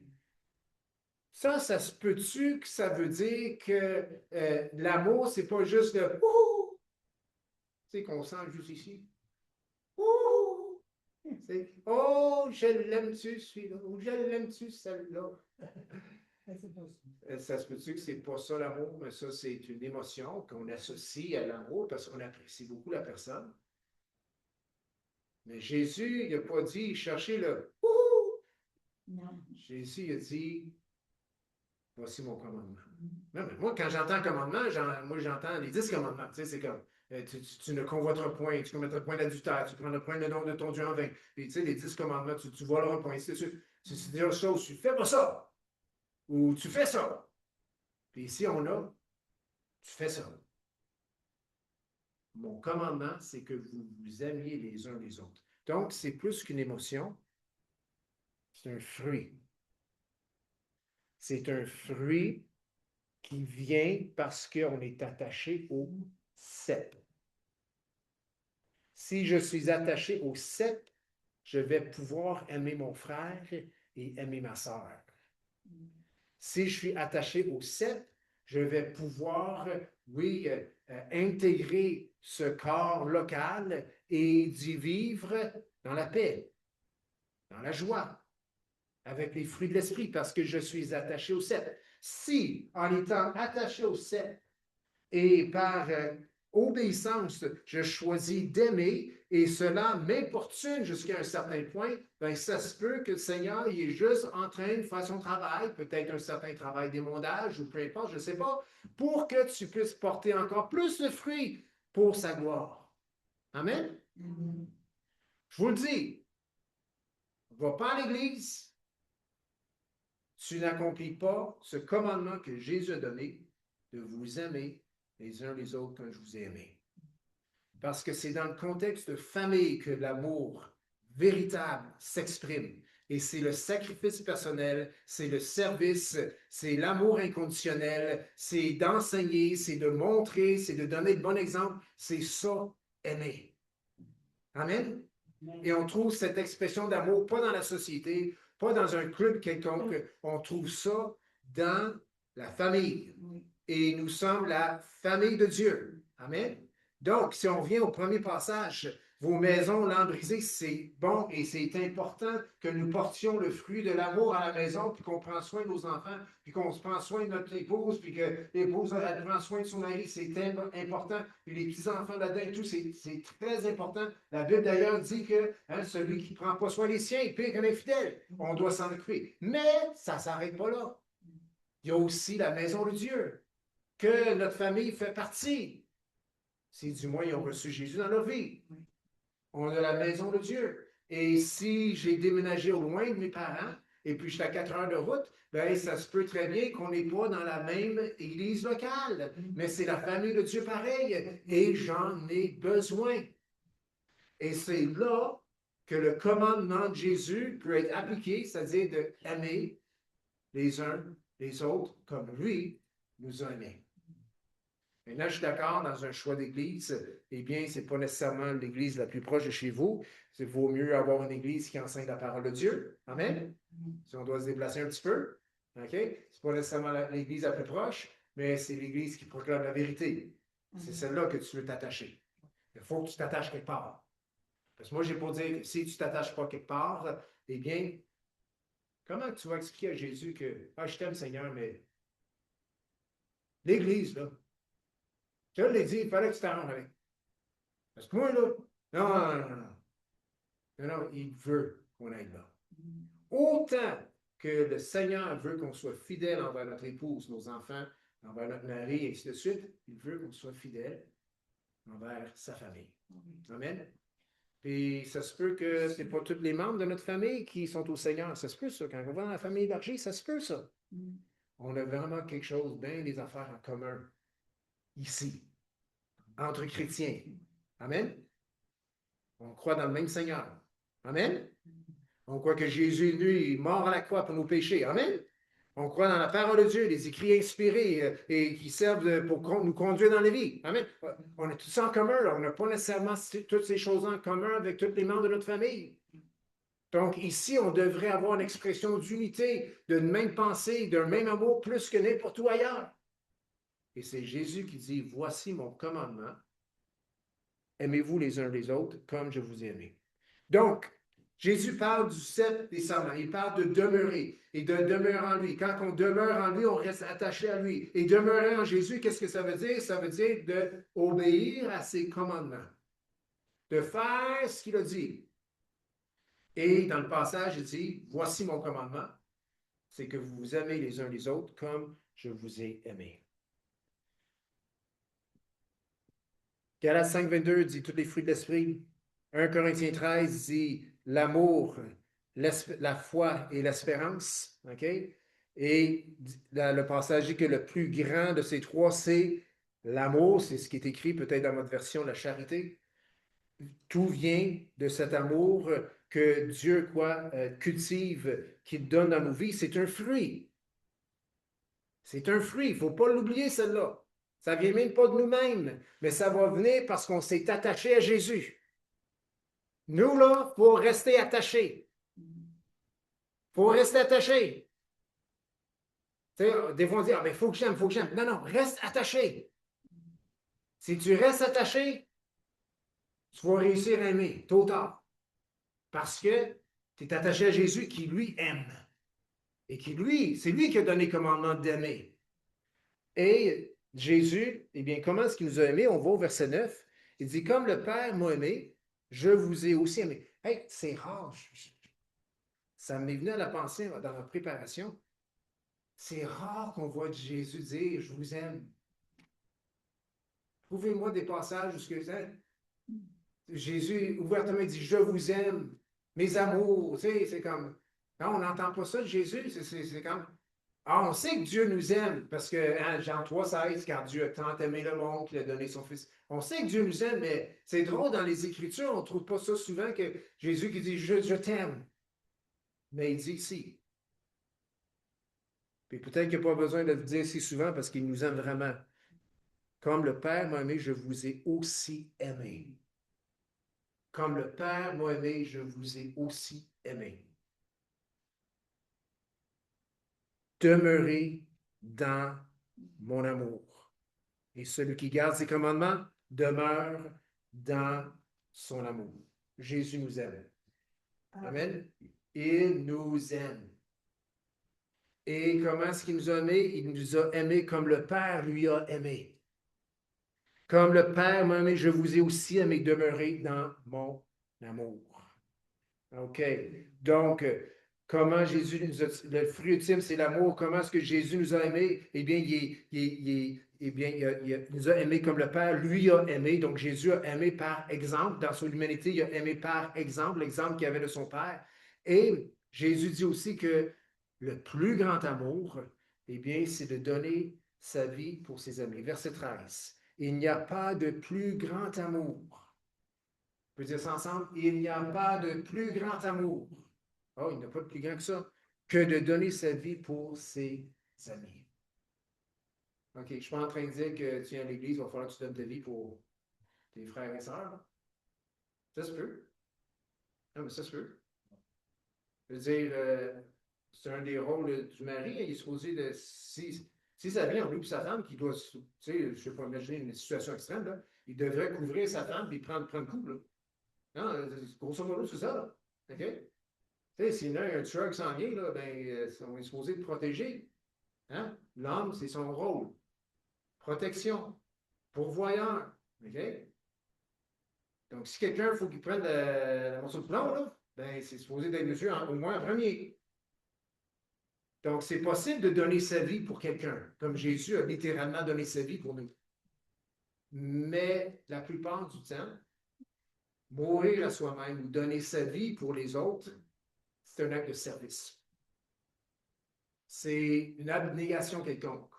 Ça se peut-tu que ça veut dire que l'amour, c'est pas juste le ouh, tu sais, qu'on sent juste ici. Ouh! C'est oh, je l'aime-tu celui-là, ou je l'aime-tu celle-là. Ça se peut-tu que c'est pas ça l'amour, mais ça, c'est une émotion qu'on associe à l'amour parce qu'on apprécie beaucoup la personne. Mais Jésus, il n'a pas dit cherchez le ouh! Non. Jésus a dit voici mon commandement. Non, mais moi, quand j'entends commandement, moi, j'entends les 10 commandements. Tu sais, c'est comme tu ne convoiteras point, tu commettras point d'adultère, tu prendras point le nom de ton Dieu en vain. Puis, tu sais, les 10 commandements, tu voleras point. Si tu dis autre chose, tu fais pas ça. Ou tu fais ça. Puis ici, on a tu fais ça. Mon commandement, c'est que vous vous aimiez les uns les autres. Donc, c'est plus qu'une émotion, c'est un fruit. C'est un fruit qui vient parce qu'on est attaché au cep. Si je suis attaché au cep, je vais pouvoir aimer mon frère et aimer ma sœur. Si je suis attaché au cep, je vais pouvoir, oui, intégrer ce corps local et d'y vivre dans la paix, dans la joie, avec les fruits de l'esprit, parce que je suis attaché au cep. Si, en étant attaché au cep et par obéissance, je choisis d'aimer et cela m'importune jusqu'à un certain point, bien, ça se peut que le Seigneur il est juste en train de faire son travail, peut-être un certain travail d'émondage ou peu importe, je ne sais pas, pour que tu puisses porter encore plus de fruits pour sa gloire. Amen? Amen. Je vous le dis, va pas à l'église, tu n'accomplis pas ce commandement que Jésus a donné de vous aimer les uns les autres comme je vous ai aimé. Parce que c'est dans le contexte de famille que l'amour véritable s'exprime. Et c'est le sacrifice personnel, c'est le service, c'est l'amour inconditionnel, c'est d'enseigner, c'est de montrer, c'est de donner le bon exemple. C'est ça, aimer. Amen? Et on trouve cette expression d'amour pas dans la société, pas dans un club quelconque. On trouve ça dans la famille. Et nous sommes la famille de Dieu. Amen? Donc, si on vient au premier passage, vos maisons lambrisées, c'est bon et c'est important que nous portions le fruit de l'amour à la maison, puis qu'on prend soin de nos enfants, puis qu'on se prend soin de notre épouse, puis que l'épouse elle prend soin de son mari, c'est important. Puis les petits-enfants là-dedans et tout, c'est très important. La Bible d'ailleurs dit que celui qui ne prend pas soin des siens est pire qu'un infidèle. On doit s'en occuper. Mais ça ne s'arrête pas là. Il y a aussi la maison de Dieu, que notre famille fait partie. Si du moins ils ont reçu Jésus dans leur vie. On a la maison de Dieu. Et si j'ai déménagé au loin de mes parents, et puis je suis à 4 heures de route, bien, ça se peut très bien qu'on n'est pas dans la même église locale. Mais c'est la famille de Dieu pareil. Et j'en ai besoin. Et c'est là que le commandement de Jésus peut être appliqué, c'est-à-dire d'aimer les uns les autres comme lui nous a aimés. Maintenant, je suis d'accord, dans un choix d'église, eh bien, ce n'est pas nécessairement l'église la plus proche de chez vous. Il vaut mieux avoir une église qui enseigne la parole de Dieu. Amen? Si on doit se déplacer un petit peu. OK? Ce n'est pas nécessairement l'église la plus proche, mais c'est l'église qui proclame la vérité. C'est celle-là que tu veux t'attacher. Il faut que tu t'attaches quelque part. Parce que moi, je n'ai pas dire que si tu ne t'attaches pas quelque part, eh bien, comment tu vas expliquer à Jésus que je t'aime, Seigneur, mais l'église, là, je l'ai dit, il fallait que tu t'arranges avec. Parce que moi, là, non. Non, il veut qu'on aille là. Autant que le Seigneur veut qu'on soit fidèle envers notre épouse, nos enfants, envers notre mari, et ainsi de suite, il veut qu'on soit fidèle envers sa famille. Amen. Puis ça se peut que ce n'est pas tous les membres de notre famille qui sont au Seigneur. Ça se peut, ça. Quand on va dans la famille élargie, ça se peut, ça. On a vraiment quelque chose, bien des affaires en commun ici, entre chrétiens. Amen. On croit dans le même Seigneur. Amen. On croit que Jésus, lui, est mort à la croix pour nos péchés. Amen. On croit dans la parole de Dieu, les écrits inspirés et qui servent pour nous conduire dans la vie. Amen. On a tout ça en commun. Là. On n'a pas nécessairement toutes ces choses en commun avec tous les membres de notre famille. Donc, ici, on devrait avoir une expression d'unité, d'une même pensée, d'un même amour plus que n'importe où ailleurs. Et c'est Jésus qui dit, voici mon commandement. Aimez-vous les uns les autres comme je vous ai aimé. Donc, Jésus parle du 7 décembre. Il parle de demeurer et de demeurer en lui. Quand on demeure en lui, on reste attaché à lui. Et demeurer en Jésus, qu'est-ce que ça veut dire? Ça veut dire d'obéir à ses commandements, de faire ce qu'il a dit. Et dans le passage, il dit, voici mon commandement, c'est que vous vous aimez les uns les autres comme je vous ai aimé. Galates 5, 22 dit tous les fruits de l'esprit. 1 Corinthiens 13 dit l'amour, la foi et l'espérance. OK? Et le passage dit que le plus grand de ces trois, c'est l'amour. C'est ce qui est écrit peut-être dans votre version, la charité. Tout vient de cet amour que Dieu cultive, qu'il donne dans nos vies. C'est un fruit. C'est un fruit. Il ne faut pas l'oublier, celle-là. Ça ne vient même pas de nous-mêmes, mais ça va venir parce qu'on s'est attaché à Jésus. Nous, là, il faut rester attachés. Il faut rester attachés. Des fois, on dit, ah, mais il faut que j'aime, il faut que j'aime. Non, non, reste attaché. Si tu restes attaché, tu vas réussir à aimer, tôt ou tard. Parce que tu es attaché à Jésus qui, lui, aime. Et qui, lui, c'est lui qui a donné le commandement d'aimer. Et Jésus, eh bien, comment est-ce qu'il nous a aimés? On va au verset 9. Il dit, comme le Père m'a aimé, je vous ai aussi aimé. Hey, c'est rare. Ça m'est venu à la pensée dans la préparation. C'est rare qu'on voit Jésus dire, je vous aime. Trouvez-moi des passages où Jésus ouvertement dit, je vous aime, mes amours. Tu sais, c'est comme, quand on n'entend pas ça de Jésus, c'est comme, ah, on sait que Dieu nous aime, parce que hein, Jean 3,16, car Dieu a tant aimé le monde qu'il a donné son Fils. On sait que Dieu nous aime, mais c'est drôle, dans les Écritures, on ne trouve pas ça souvent que Jésus qui dit je t'aime. Mais il dit ici. Puis peut-être qu'il n'y a pas besoin de le dire si souvent parce qu'il nous aime vraiment. Comme le Père m'a aimé, je vous ai aussi aimé. Comme le Père m'a aimé, je vous ai aussi aimé. Demeurez dans mon amour. Et celui qui garde ses commandements demeure dans son amour. Jésus nous aime. Amen. Il nous aime. Et comment est-ce qu'il nous a aimés? Il nous a aimés comme le Père lui a aimé. Comme le Père m'a aimé, je vous ai aussi aimé. Demeurez dans mon amour. OK. Donc, comment Jésus nous a... Le fruit ultime, c'est l'amour. Comment est-ce que Jésus nous a aimés? Eh bien, il nous a aimés comme le Père lui a aimé. Donc, Jésus a aimé par exemple. Dans son humanité, il a aimé par exemple, l'exemple qu'il avait de son Père. Et Jésus dit aussi que le plus grand amour, eh bien, c'est de donner sa vie pour ses amis. Verset 13. Il n'y a pas de plus grand amour. On peut dire ça ensemble. Il n'y a pas de plus grand amour. Oh, il n'y a pas de plus grand que ça. Que de donner sa vie pour ses amis. OK, je ne suis pas en train de dire que tu es à l'église, il va falloir que tu donnes ta vie pour tes frères et sœurs. Ça se peut. Non, mais ça se peut. Je veux dire, c'est un des rôles du mari. Il est supposé de. Si ça vient en lui et sa femme qui doit. Tu sais, je ne sais pas imaginer une situation extrême, là, il devrait couvrir sa femme et prendre coup. Là. Non, grosso modo, c'est ça. Là. OK? Tu sais, s'il y a un tueur qui s'en vient, là, ben, on est supposé le protéger. Hein? L'homme, c'est son rôle. Protection. Pourvoyeur. OK? Donc, si quelqu'un, il faut qu'il prenne la morceau de plomb, là, ben, c'est supposé d'être monsieur au moins en premier. Donc, c'est possible de donner sa vie pour quelqu'un, comme Jésus a littéralement donné sa vie pour nous. Mais la plupart du temps, mourir à soi-même ou donner sa vie pour les autres, c'est un acte de service. C'est une abnégation quelconque.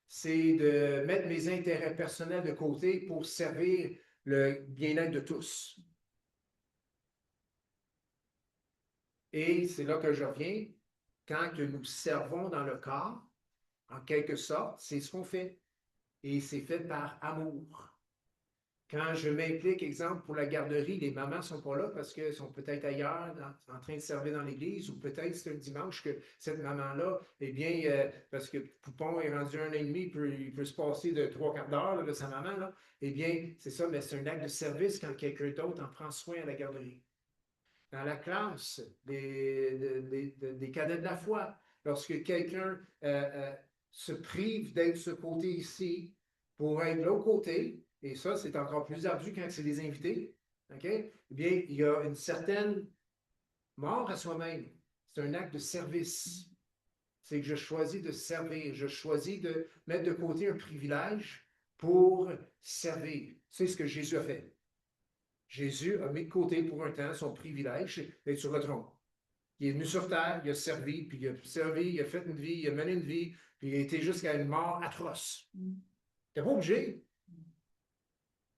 C'est de mettre mes intérêts personnels de côté pour servir le bien-être de tous. Et c'est là que je reviens. Quand que nous servons dans le corps, en quelque sorte, c'est ce qu'on fait. Et c'est fait par amour. Quand je m'implique, exemple, pour la garderie, les mamans ne sont pas là parce qu'elles sont peut-être ailleurs, en train de servir dans l'église, ou peut-être c'est un dimanche que cette maman-là, eh bien, parce que Poupon est rendu 1 an et demi, il peut se passer de 3 quarts d'heure là, de sa maman, là, eh bien, c'est ça, mais c'est un acte de service quand quelqu'un d'autre en prend soin à la garderie. Dans la classe des cadets de la foi, lorsque quelqu'un se prive d'être ce côté ici pour être de l'autre côté, et ça, c'est encore plus ardu quand c'est des invités, OK? Eh bien, il y a une certaine mort à soi-même. C'est un acte de service. C'est que je choisis de servir. Je choisis de mettre de côté un privilège pour servir. C'est ce que Jésus a fait. Jésus a mis de côté pour un temps son privilège d'être sur le trône. Il est venu sur terre, il a servi, puis il a servi, il a fait une vie, il a mené une vie, puis il a été jusqu'à une mort atroce. T'es pas obligé.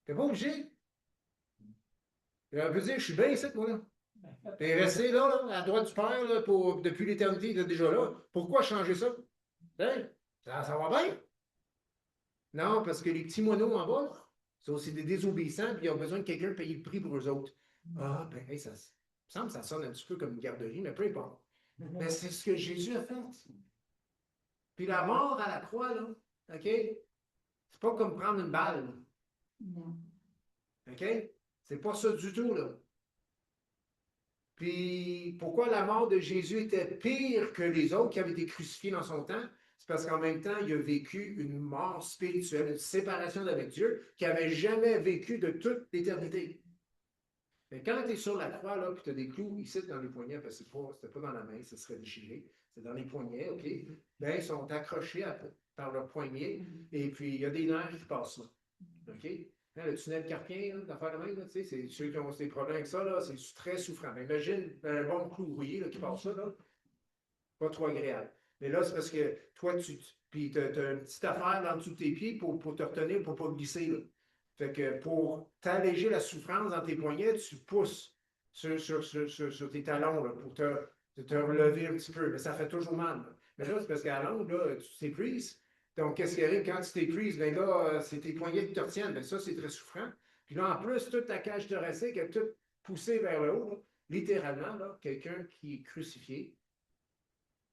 T'es pas obligé. On peut dire, je suis bien ici, moi, là. T'es resté là, là, à droite du Père, là, depuis l'éternité, il est déjà là. Pourquoi changer ça? Hein? Ça va bien? Non, parce que les petits moineaux en bas, c'est aussi des désobéissants, puis ils ont besoin de quelqu'un de payer le prix pour eux autres. Ah, ben, hey, ça me semble que ça sonne un petit peu comme une garderie, mais peu importe. Mais c'est ce que Jésus a fait. Puis la mort à la croix, là, OK? C'est pas comme prendre une balle. Non. OK? C'est pas ça du tout, là. Puis pourquoi la mort de Jésus était pire que les autres qui avaient été crucifiés dans son temps? C'est parce qu'en même temps, il a vécu une mort spirituelle, une séparation d'avec Dieu qu'il n'avait jamais vécu de toute l'éternité. Mais quand tu es sur la croix, là, puis tu as des clous ici dans les poignets, parce que c'était pas dans la main, ça serait déchiré, c'est dans les poignets, OK? Bien, ils sont accrochés par leurs poignets, et puis il y a des nerfs qui passent là. OK? Hein, le tunnel carpien, d'affaire de même, là, c'est ceux qui ont des problèmes avec ça, là, c'est très souffrant. Mais imagine un bon clou rouillé là, qui passe là, là, pas trop agréable. Mais là, c'est parce que toi, puis tu as une petite affaire dans dessous de tes pieds pour te retenir, pour ne pas glisser. Là. Fait que pour t'alléger la souffrance dans tes poignets, tu pousses sur tes talons là, pour te relever un petit peu. Mais ça fait toujours mal. Là. Mais là, c'est parce qu'à la longue, là, tu t'épuises. Donc, qu'est-ce qui arrive quand tu t'épuises? Bien là, c'est tes poignets qui te retiennent. Bien, ça, c'est très souffrant. Puis là, en plus, toute ta cage thoracique est toute poussée vers le haut. Là. Littéralement, là, quelqu'un qui est crucifié,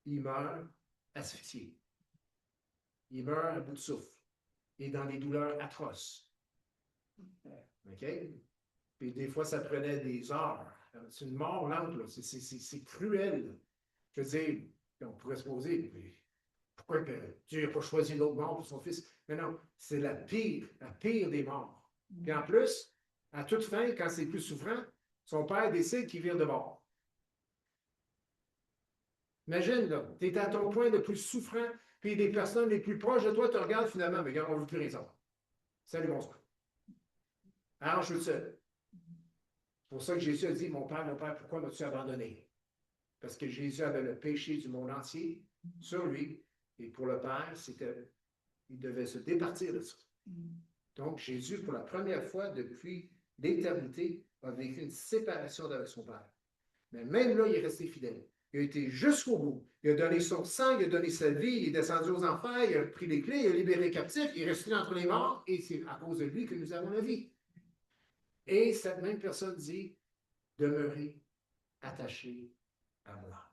il meurt asphyxié. Il meurt à bout de souffle. Il est dans des douleurs atroces. OK? Puis des fois, ça prenait des heures. C'est une mort lente, là. C'est cruel. Je veux dire, on pourrait se poser, pourquoi Dieu n'a pas choisi l'autre mort pour son fils? Mais non, c'est la pire des morts. Puis en plus, à toute fin, quand c'est plus souffrant, son père décide qu'il vire de mort. Imagine, là, tu es à ton point le plus souffrant, puis les personnes les plus proches de toi te regardent finalement, mais regarde, on ne veut plus rien savoir. Salut, bonsoir. Alors, je suis seul. C'est pour ça que Jésus a dit, mon Père, pourquoi m'as-tu abandonné? Parce que Jésus avait le péché du monde entier sur lui, et pour le Père, il devait se départir de ça. Donc, Jésus, pour la première fois depuis l'éternité, a vécu une séparation avec son Père. Mais même là, il est resté fidèle. Il a été jusqu'au bout. Il a donné son sang, il a donné sa vie, il est descendu aux enfers, il a pris les clés, il a libéré les captifs, il est resté entre les morts, et c'est à cause de lui que nous avons la vie. Et cette même personne dit, demeurez attaché à moi.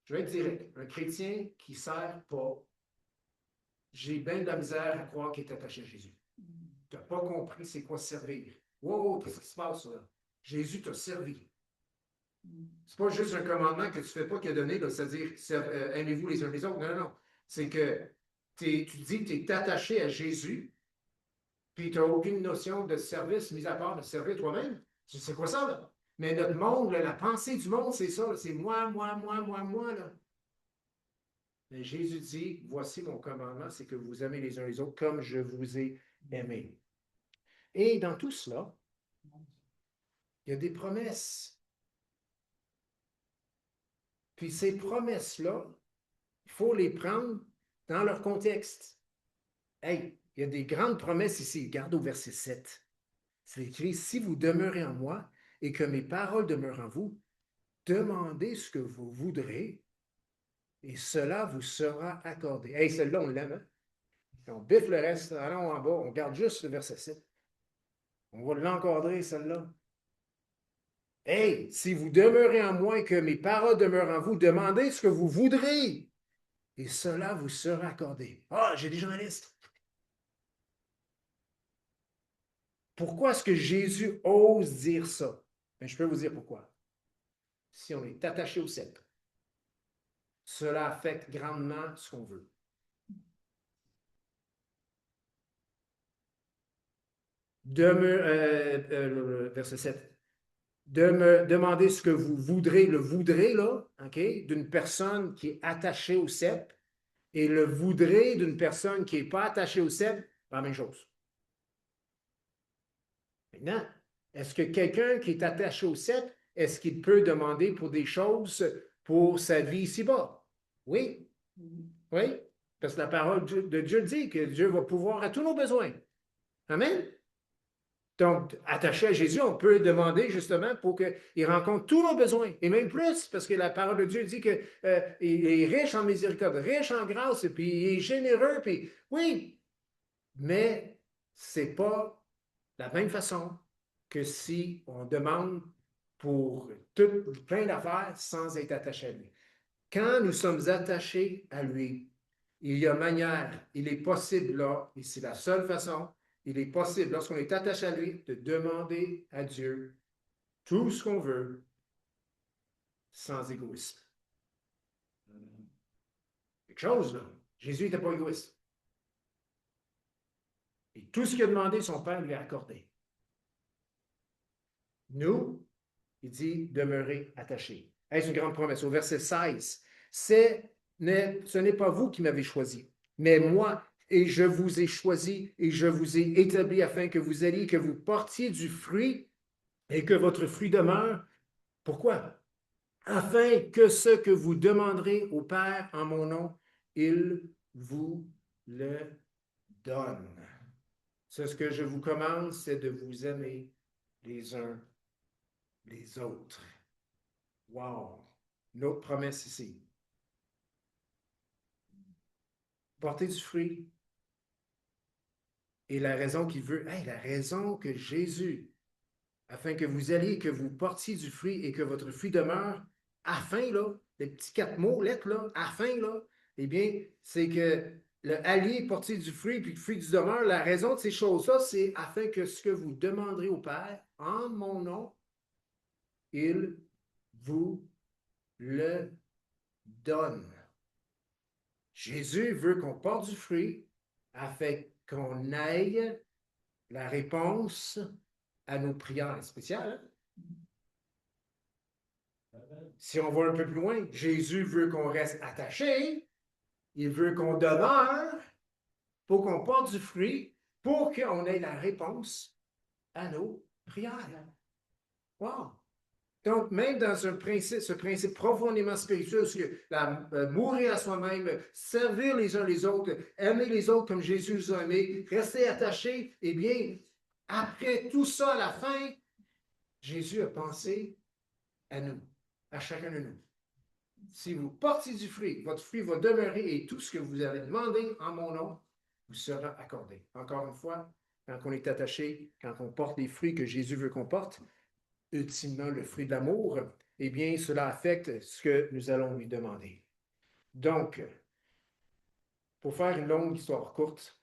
Je vais être direct. Un chrétien qui ne sert pas, j'ai bien de la misère à croire qu'il est attaché à Jésus. Tu n'as pas compris c'est quoi servir. Wow, qu'est-ce qui se passe là? Jésus t'a servi. C'est pas juste un commandement que tu ne fais pas qu'il a donné, c'est-à-dire aimez-vous les uns les autres. Non, non, non. C'est que tu dis que tu es attaché à Jésus, puis tu n'as aucune notion de service, mis à part de servir toi-même. C'est quoi ça, là? Mais notre monde, là, la pensée du monde, c'est ça. C'est moi, là. Mais Jésus dit, voici mon commandement, c'est que vous aimez les uns les autres comme je vous ai aimé. Et dans tout cela, il y a des promesses. Puis ces promesses-là, il faut les prendre dans leur contexte. Hey, il y a des grandes promesses ici. Regarde au verset 7. C'est écrit, si vous demeurez en moi et que mes paroles demeurent en vous, demandez ce que vous voudrez et cela vous sera accordé. Hey, celle-là, on l'aime, hein? On biffe le reste, allons en bas, on garde juste le verset 7. On va l'encadrer, celle-là. Hey, si vous demeurez en moi et que mes paroles demeurent en vous, demandez ce que vous voudrez et cela vous sera accordé. Ah, j'ai déjà une liste. Pourquoi est-ce que Jésus ose dire ça? Ben, je peux vous dire pourquoi. Si on est attaché au sceptre, cela affecte grandement ce qu'on veut. Verset 7. De me demander ce que vous voudrez, le voudrez, là, OK, d'une personne qui est attachée au sceptre, et le voudrez d'une personne qui n'est pas attachée au sceptre, pas la même chose. Maintenant, est-ce que quelqu'un qui est attaché au sceptre, est-ce qu'il peut demander pour des choses pour sa vie ici-bas? Oui. Oui. Parce que la parole de Dieu dit que Dieu va pouvoir à tous nos besoins. Amen. Donc, attaché à Jésus, on peut demander justement pour qu'il rencontre tous nos besoins, et même plus, parce que la parole de Dieu dit qu'il est riche en miséricorde, riche en grâce, et puis il est généreux, puis oui, mais ce n'est pas la même façon que si on demande pour plein d'affaires sans être attaché à lui. Quand nous sommes attachés à lui, il y a manière, il est possible là, et c'est la seule façon, il est possible, lorsqu'on est attaché à lui, de demander à Dieu tout ce qu'on veut sans égoïsme. Quelque chose, là. Jésus n'était pas égoïste. Et tout ce qu'il a demandé, son Père lui a accordé. Nous, il dit demeurer attachés. C'est une grande promesse. Au verset 16, ce n'est pas vous qui m'avez choisi, mais moi, et je vous ai choisi et je vous ai établi afin que vous alliez, que vous portiez du fruit et que votre fruit demeure. Pourquoi? Afin que ce que vous demanderez au Père en mon nom, il vous le donne. Ce que je vous commande, c'est de vous aimer les uns les autres. Wow! Une autre promesse ici. Porter du fruit. Et la raison qu'il veut, la raison que Jésus, afin que vous alliez, que vous portiez du fruit et que votre fruit demeure, afin, là, les petits 4 mots, lettres, là, afin, là, eh bien, c'est que le allier, porter du fruit, puis le fruit du demeure, la raison de ces choses-là, c'est afin que ce que vous demanderez au Père, en mon nom, il vous le donne. Jésus veut qu'on porte du fruit afin qu'on aille la réponse à nos prières spéciales. Si on va un peu plus loin, Jésus veut qu'on reste attaché, il veut qu'on demeure pour qu'on porte du fruit, pour qu'on ait la réponse à nos prières. Wow! Donc, même dans ce principe profondément spirituel, mourir à soi-même, servir les uns les autres, aimer les autres comme Jésus nous a aimés, rester attaché, eh bien, après tout ça, à la fin, Jésus a pensé à nous, à chacun de nous. Si vous portez du fruit, votre fruit va demeurer et tout ce que vous avez demandé en mon nom vous sera accordé. Encore une fois, quand on est attaché, quand on porte les fruits que Jésus veut qu'on porte, ultimement le fruit de l'amour, eh bien, cela affecte ce que nous allons lui demander. Donc, pour faire une longue histoire courte,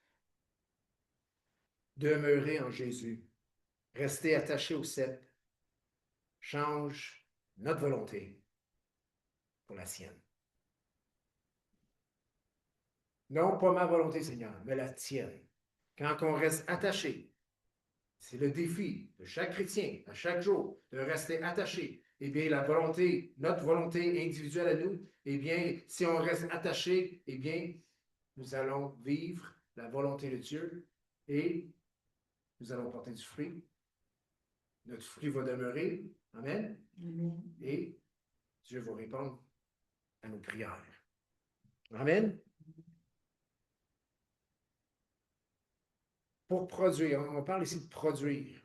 demeurer en Jésus, rester attaché au sceptre, change notre volonté pour la sienne. Non pas ma volonté, Seigneur, mais la tienne. Quand on reste attaché, c'est le défi de chaque chrétien, à chaque jour, de rester attaché. Eh bien, notre volonté individuelle à nous, eh bien, si on reste attaché, eh bien, nous allons vivre la volonté de Dieu et nous allons porter du fruit. Notre fruit va demeurer. Amen. Amen. Et Dieu va répondre à nos prières. Amen. Pour produire, on parle ici de produire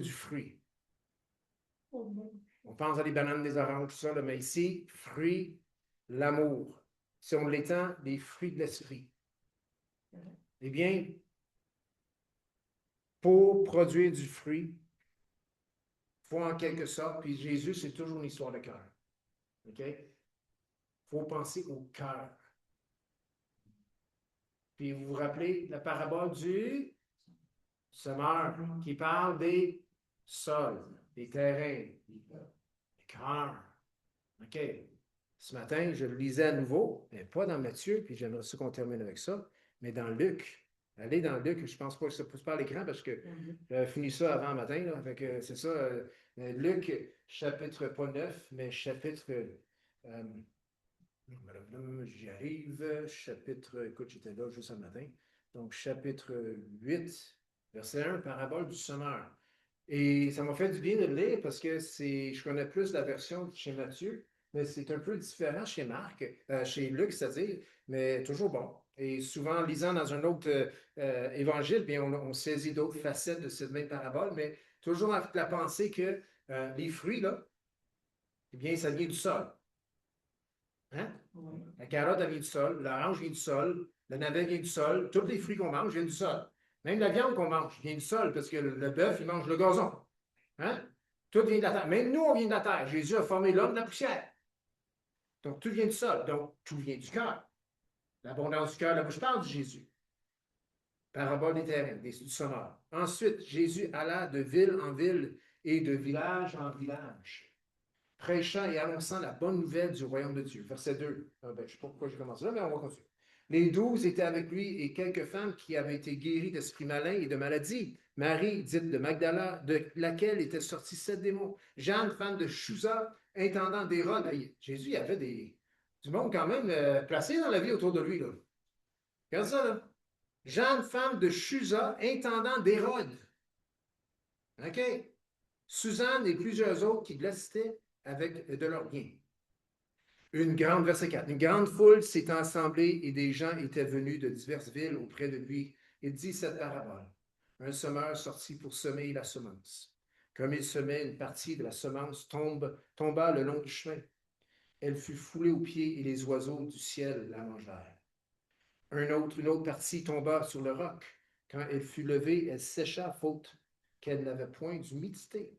du fruit. On pense à des bananes, des oranges, tout ça, là, mais ici, fruit, l'amour. Si on l'étend, les fruits de l'esprit. Eh bien, pour produire du fruit, il faut en quelque sorte, puis Jésus, c'est toujours une histoire de cœur. OK? Il faut penser au cœur. Puis vous vous rappelez la parabole du semeur qui parle des sols, des terrains, des cœurs. OK. Ce matin, je le lisais à nouveau, mais pas dans Matthieu, puis j'aimerais ça qu'on termine avec ça, mais dans Luc. Allez dans Luc, je pense pas que ça pousse pas à l'écran parce que j'avais fini ça avant matin. Là, fait que c'est ça. Luc, chapitre pas 9, mais chapitre. J'y arrive. Chapitre, écoute, j'étais là juste ce matin. Donc, chapitre 8, verset 1, parabole du semeur. Et ça m'a fait du bien de le lire parce que je connais plus la version chez Matthieu, mais c'est un peu différent chez Marc, chez Luc, c'est-à-dire, mais toujours bon. Et souvent, en lisant dans un autre évangile, bien, on saisit d'autres facettes de cette même parabole, mais toujours avec la pensée que les fruits, là, eh bien, ça vient du sol. Hein? La carotte, elle vient du sol, l'orange vient du sol, le navet vient du sol, tous les fruits qu'on mange viennent du sol. Même la viande qu'on mange vient du sol, parce que le bœuf, il mange le gazon. Hein? Tout vient de la terre. Même nous, on vient de la terre. Jésus a formé l'homme de la poussière. Donc, tout vient du sol. Donc, tout vient du cœur. L'abondance du cœur, la bouche parle de Jésus. Parabole des terrains, du sonore. Ensuite, Jésus alla de ville en ville et de village en village, prêchant et annonçant la bonne nouvelle du royaume de Dieu. Verset 2. Je ne sais pas pourquoi j'ai commencé là, mais on va continuer. Les 12 étaient avec lui et quelques femmes qui avaient été guéries d'esprits malins et de maladies. Marie, dite de Magdala, de laquelle étaient sortis 7 démons. Jeanne, femme de Chusa, intendant d'Hérode. Jésus, il avait du monde quand même placé dans la vie autour de lui. Là. Regarde ça, là. Jeanne, femme de Chusa, intendant d'Hérode. OK? Suzanne et plusieurs autres qui l'assistaient avec de leurs biens. Verset 4, une grande foule s'est assemblée et des gens étaient venus de diverses villes auprès de lui. Il dit cette parabole. Un semeur sortit pour semer la semence. Comme il semait, une partie de la semence tomba le long du chemin. Elle fut foulée aux pieds et les oiseaux du ciel la mangèrent. Une autre partie tomba sur le roc. Quand elle fut levée, elle sécha faute qu'elle n'avait point d'humidité.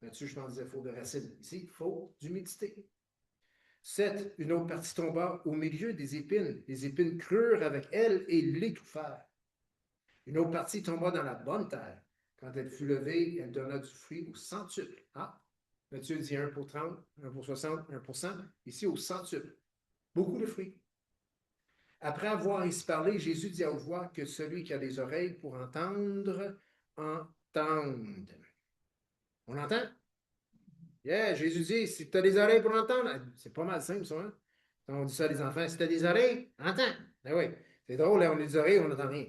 Là-dessus, je pense disais faute de racine. Ici, faute d'humidité. 7. Une autre partie tomba au milieu des épines. Les épines crurent avec elle et l'étouffèrent. Une autre partie tomba dans la bonne terre. Quand elle fut levée, elle donna du fruit au centuple. Ah, Matthieu dit 1 pour 30, 1 pour 60, 1 pour 100. Ici, au centuple. Beaucoup de fruits. Après avoir ainsi parlé, Jésus dit à haute voix que celui qui a des oreilles pour entendre, entende. On entend? Yeah, Jésus dit, si tu as des oreilles pour entendre, c'est pas mal simple, ça, hein? On dit ça à des enfants, si tu as des oreilles, entends. Ben oui, c'est drôle, hein, on a des oreilles, on n'entend rien.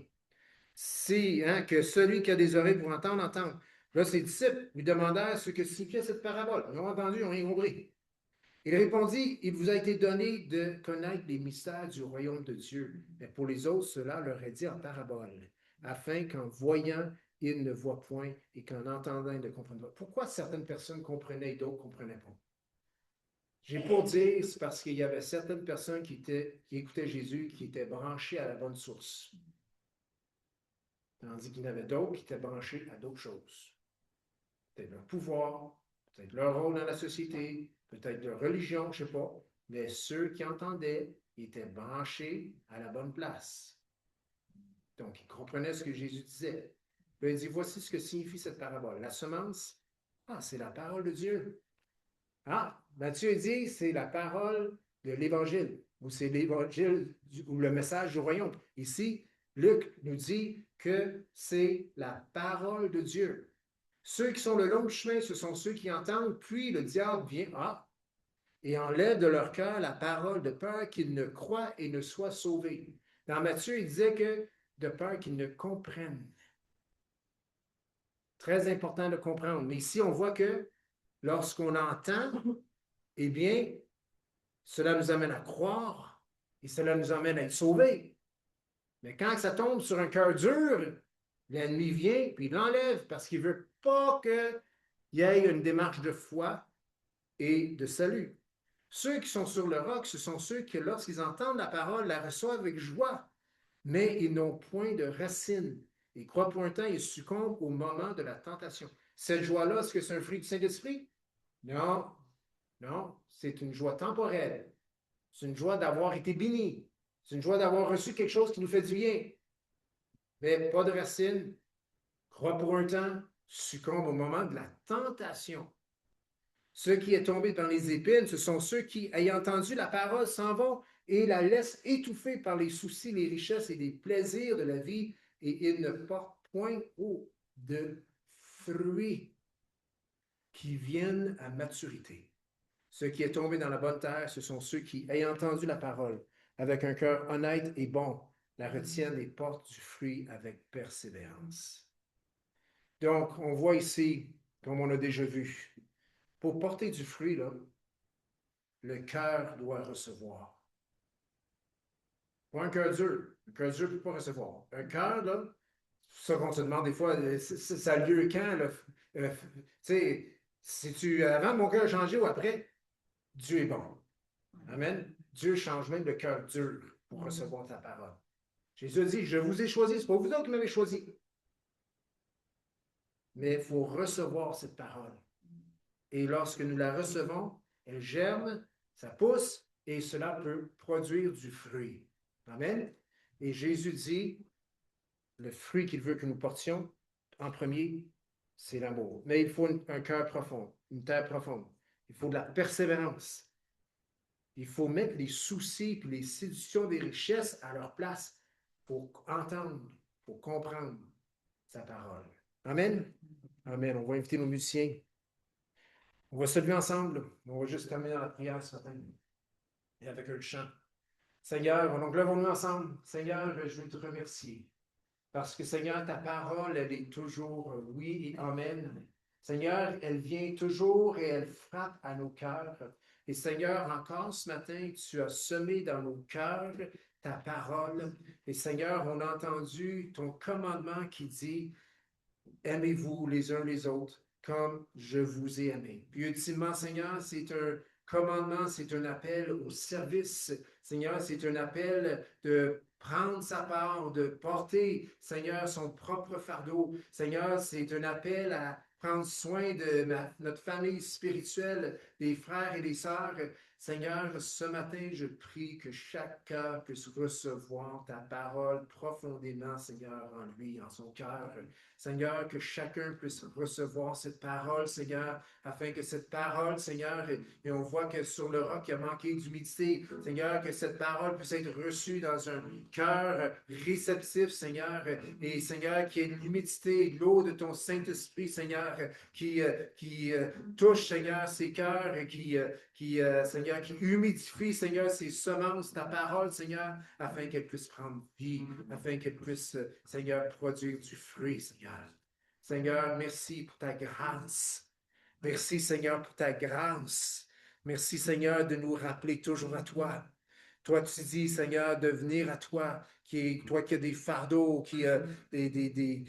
Si, hein, que celui qui a des oreilles pour entendre, entende. Là, ses disciples lui demandèrent ce que signifiait cette parabole. Ils ont entendu, ils n'ont rien compris. Il répondit, il vous a été donné de connaître les mystères du royaume de Dieu, mais pour les autres, cela leur est dit en parabole, afin qu'en voyant, ils ne voient point et qu'en entendant, ils ne comprennent pas. Pourquoi certaines personnes comprenaient et d'autres ne comprenaient pas? J'ai pour dire, c'est parce qu'il y avait certaines personnes qui écoutaient Jésus, qui étaient branchées à la bonne source. Tandis qu'il y en avait d'autres qui étaient branchés à d'autres choses. Peut-être leur pouvoir, peut-être leur rôle dans la société, peut-être leur religion, je ne sais pas. Mais ceux qui entendaient étaient branchés à la bonne place. Donc, ils comprenaient ce que Jésus disait. Puis il dit, voici ce que signifie cette parabole. La semence, c'est la parole de Dieu. Matthieu dit, c'est la parole de l'Évangile, ou c'est l'Évangile, ou le message du royaume. Ici, Luc nous dit que c'est la parole de Dieu. Ceux qui sont le long du chemin, ce sont ceux qui entendent, puis le diable vient, et enlève de leur cœur la parole de peur qu'ils ne croient et ne soient sauvés. Dans Matthieu, il disait que de peur qu'ils ne comprennent. Très important de comprendre. Mais ici, on voit que lorsqu'on entend, eh bien, cela nous amène à croire et cela nous amène à être sauvés. Mais quand ça tombe sur un cœur dur, l'ennemi vient puis il l'enlève parce qu'il ne veut pas que il y ait une démarche de foi et de salut. Ceux qui sont sur le roc, ce sont ceux qui, lorsqu'ils entendent la parole, la reçoivent avec joie, mais ils n'ont point de racines. Ils croient pour un temps, ils succombent au moment de la tentation. Cette joie-là, est-ce que c'est un fruit du Saint-Esprit? Non, non, c'est une joie temporelle. C'est une joie d'avoir été béni. C'est une joie d'avoir reçu quelque chose qui nous fait du bien. Mais pas de racines, croit pour un temps, succombe au moment de la tentation. Ce qui est tombé dans les épines, ce sont ceux qui, ayant entendu la parole, s'en vont et la laissent étouffer par les soucis, les richesses et les plaisirs de la vie, et ils ne portent point de fruits qui viennent à maturité. Ce qui est tombé dans la bonne terre, ce sont ceux qui, ayant entendu la parole, avec un cœur honnête et bon, la retiennent et portent du fruit avec persévérance. Donc, on voit ici, comme on a déjà vu, pour porter du fruit, là, le cœur doit recevoir. Pas un cœur dur. Un cœur dur ne peut pas recevoir. Un cœur, là, ça qu'on se demande des fois, ça a lieu quand, là? Tu sais, si avant mon cœur a changé ou après, Dieu est bon. Amen. Dieu change même le cœur dur pour recevoir ta parole. Jésus a dit, je vous ai choisi, ce n'est pas vous autres qui m'avez choisi. Mais il faut recevoir cette parole. Et lorsque nous la recevons, elle germe, ça pousse, et cela peut produire du fruit. Amen. Et Jésus dit, le fruit qu'il veut que nous portions, en premier, c'est l'amour. Mais il faut un cœur profond, une terre profonde. Il faut de la persévérance. Il faut mettre les soucis et les séductions des richesses à leur place pour entendre, pour comprendre sa parole. Amen. Amen. On va inviter nos musiciens. On va se lever ensemble. On va juste terminer dans la prière ce matin. Et avec un chant. Seigneur, donc levons-nous ensemble. Seigneur, je veux te remercier. Parce que, Seigneur, ta parole, elle est toujours oui et amen. Seigneur, elle vient toujours et elle frappe à nos cœurs. Et Seigneur, encore ce matin, tu as semé dans nos cœurs ta parole. Et Seigneur, on a entendu ton commandement qui dit, aimez-vous les uns les autres comme je vous ai aimé. Puis ultimement, Seigneur, c'est un commandement, c'est un appel au service. Seigneur, c'est un appel de prendre sa part, de porter, Seigneur, son propre fardeau. Seigneur, c'est un appel à prendre soin de notre famille spirituelle, des frères et des sœurs. Seigneur, ce matin, je prie que chaque cœur puisse recevoir ta parole profondément, Seigneur, en lui, en son cœur. Seigneur, que chacun puisse recevoir cette parole, Seigneur, afin que cette parole, Seigneur, et on voit que sur le roc, il a manqué d'humidité. Seigneur, que cette parole puisse être reçue dans un cœur réceptif, Seigneur, et Seigneur, qu'il y ait de l'humidité, de l'eau de ton Saint-Esprit, Seigneur, qui touche, Seigneur, ces cœurs, et Seigneur, qui humidifie, Seigneur, ces semences, ta parole, Seigneur, afin qu'elle puisse prendre vie, afin qu'elle puisse, Seigneur, produire du fruit, Seigneur. Seigneur, merci pour ta grâce. Merci, Seigneur, pour ta grâce. Merci, Seigneur, de nous rappeler toujours à toi. Toi, tu dis, Seigneur, de venir à toi, toi qui as des fardeaux, qui a des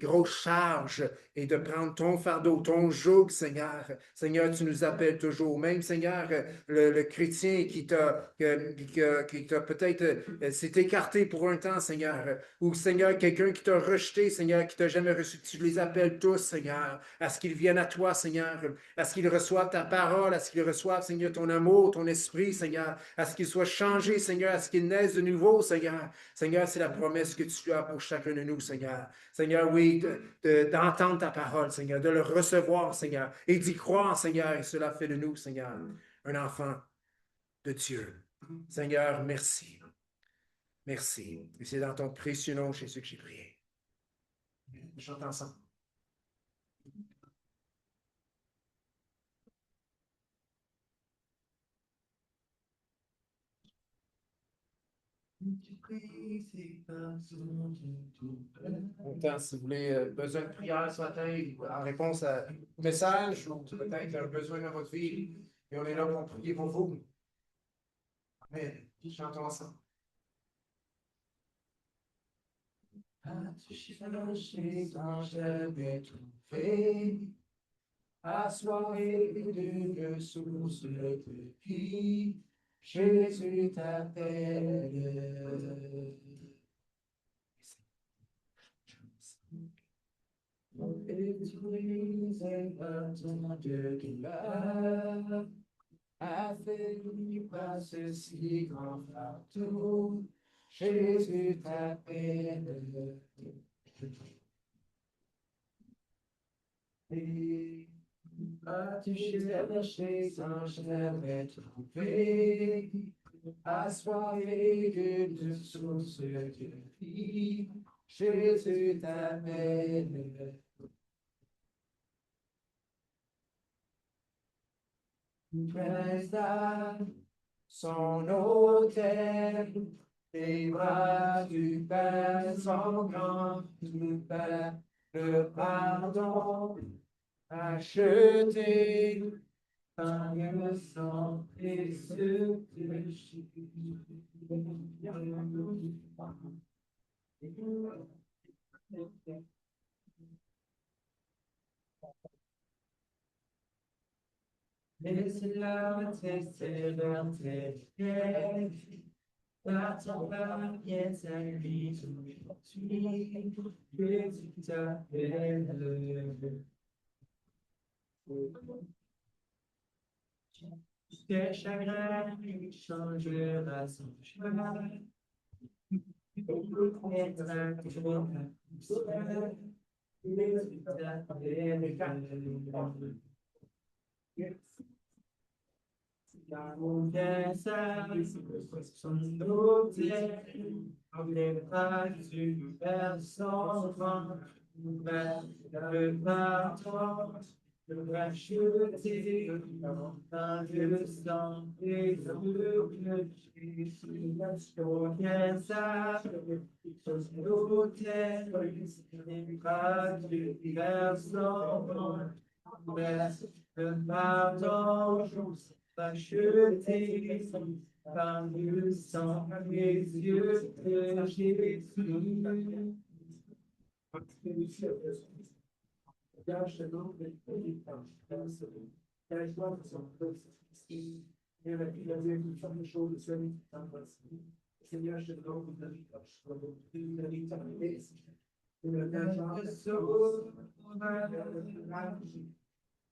grosses charges, et de prendre ton fardeau, ton joug, Seigneur. Seigneur, tu nous appelles toujours. Même, Seigneur, le chrétien qui t'a peut-être s'est écarté pour un temps, Seigneur, ou Seigneur, quelqu'un qui t'a rejeté, Seigneur, qui t'a jamais reçu, tu les appelles tous, Seigneur, à ce qu'ils viennent à toi, Seigneur, à ce qu'ils reçoivent ta parole, à ce qu'ils reçoivent, Seigneur, ton amour, ton esprit, Seigneur, à ce qu'ils soient changés, Seigneur, à ce qu'ils naissent de nouveau, Seigneur. Seigneur, c'est la promesse que tu as pour chacun de nous, Seigneur. Seigneur, oui, d'entendre ta parole, Seigneur, de le recevoir, Seigneur, et d'y croire, Seigneur, et cela fait de nous, Seigneur, un enfant de Dieu. Seigneur, merci. Merci. Et c'est dans ton précieux nom, Jésus, que j'ai prié. On chante ensemble. Autant, si vous voulez besoin de prière ce matin, en réponse à un message, ou peut-être un besoin dans votre vie, et on est là pour prier pour vous. Amen. Chantons ensemble. As-tu cherché quand j'avais trouvé? Assoyez d'une source de vie, Jésus t'appelle. Utilisez ton Dieu qui l'a affaibli par ceci grand fardeau. Jésus t'appelle. Et as-tu cherché sans jamais trouver? Assoyez d'une source de vie, Jésus t'appelle. Reste à son autel, les bras du Père sont grands, du Père, le pardon acheté par le sang précieux de Jésus. Laisse-la tester leur tête, la tempête est à lui aujourd'hui, Jésus t'appelle. Tes chagrins changera son chemin, être un jour Jésus t'appelle. Son autel, les bras du Père sont grands, le pardon, le racheter, par le sang et le Jésus. Auquel ça, son autel, les bras du Père sont grands, le pardon, racheté par le sang précieux de Jésus. Seigneur, je te demande de la vie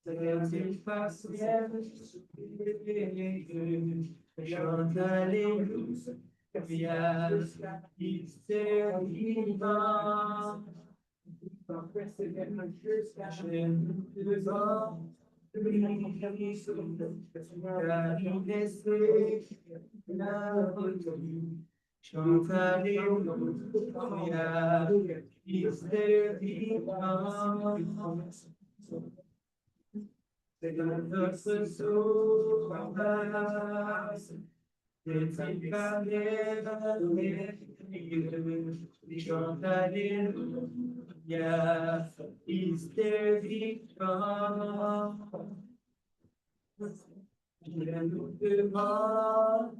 Seigneur, tu fasses chante alléluia, vivant. Chante alléluia, notre sauveur, c'est pas chante alléluia, Easter vivant. Je nous demande,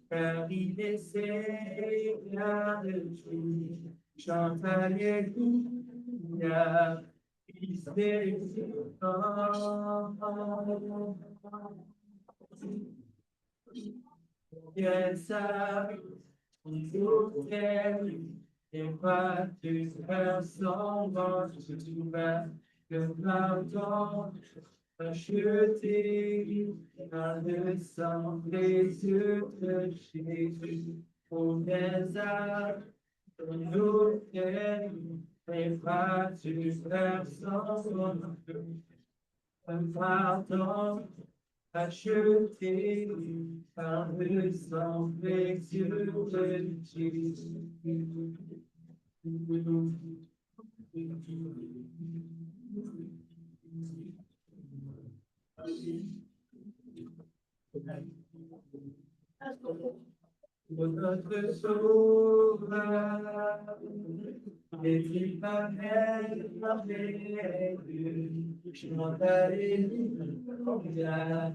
car il est Seigneur de tout, chante alléluia, Easter vivant. Yes, et pas tu fais semblant que tu vas le pardon acheté par le sang précieux de Jésus. Au désert, nous et pas tu fais semblant un pardon acheté par le sang précieux de Jésus. Notre sauveur, n'est-il pas belle, chante alléluia,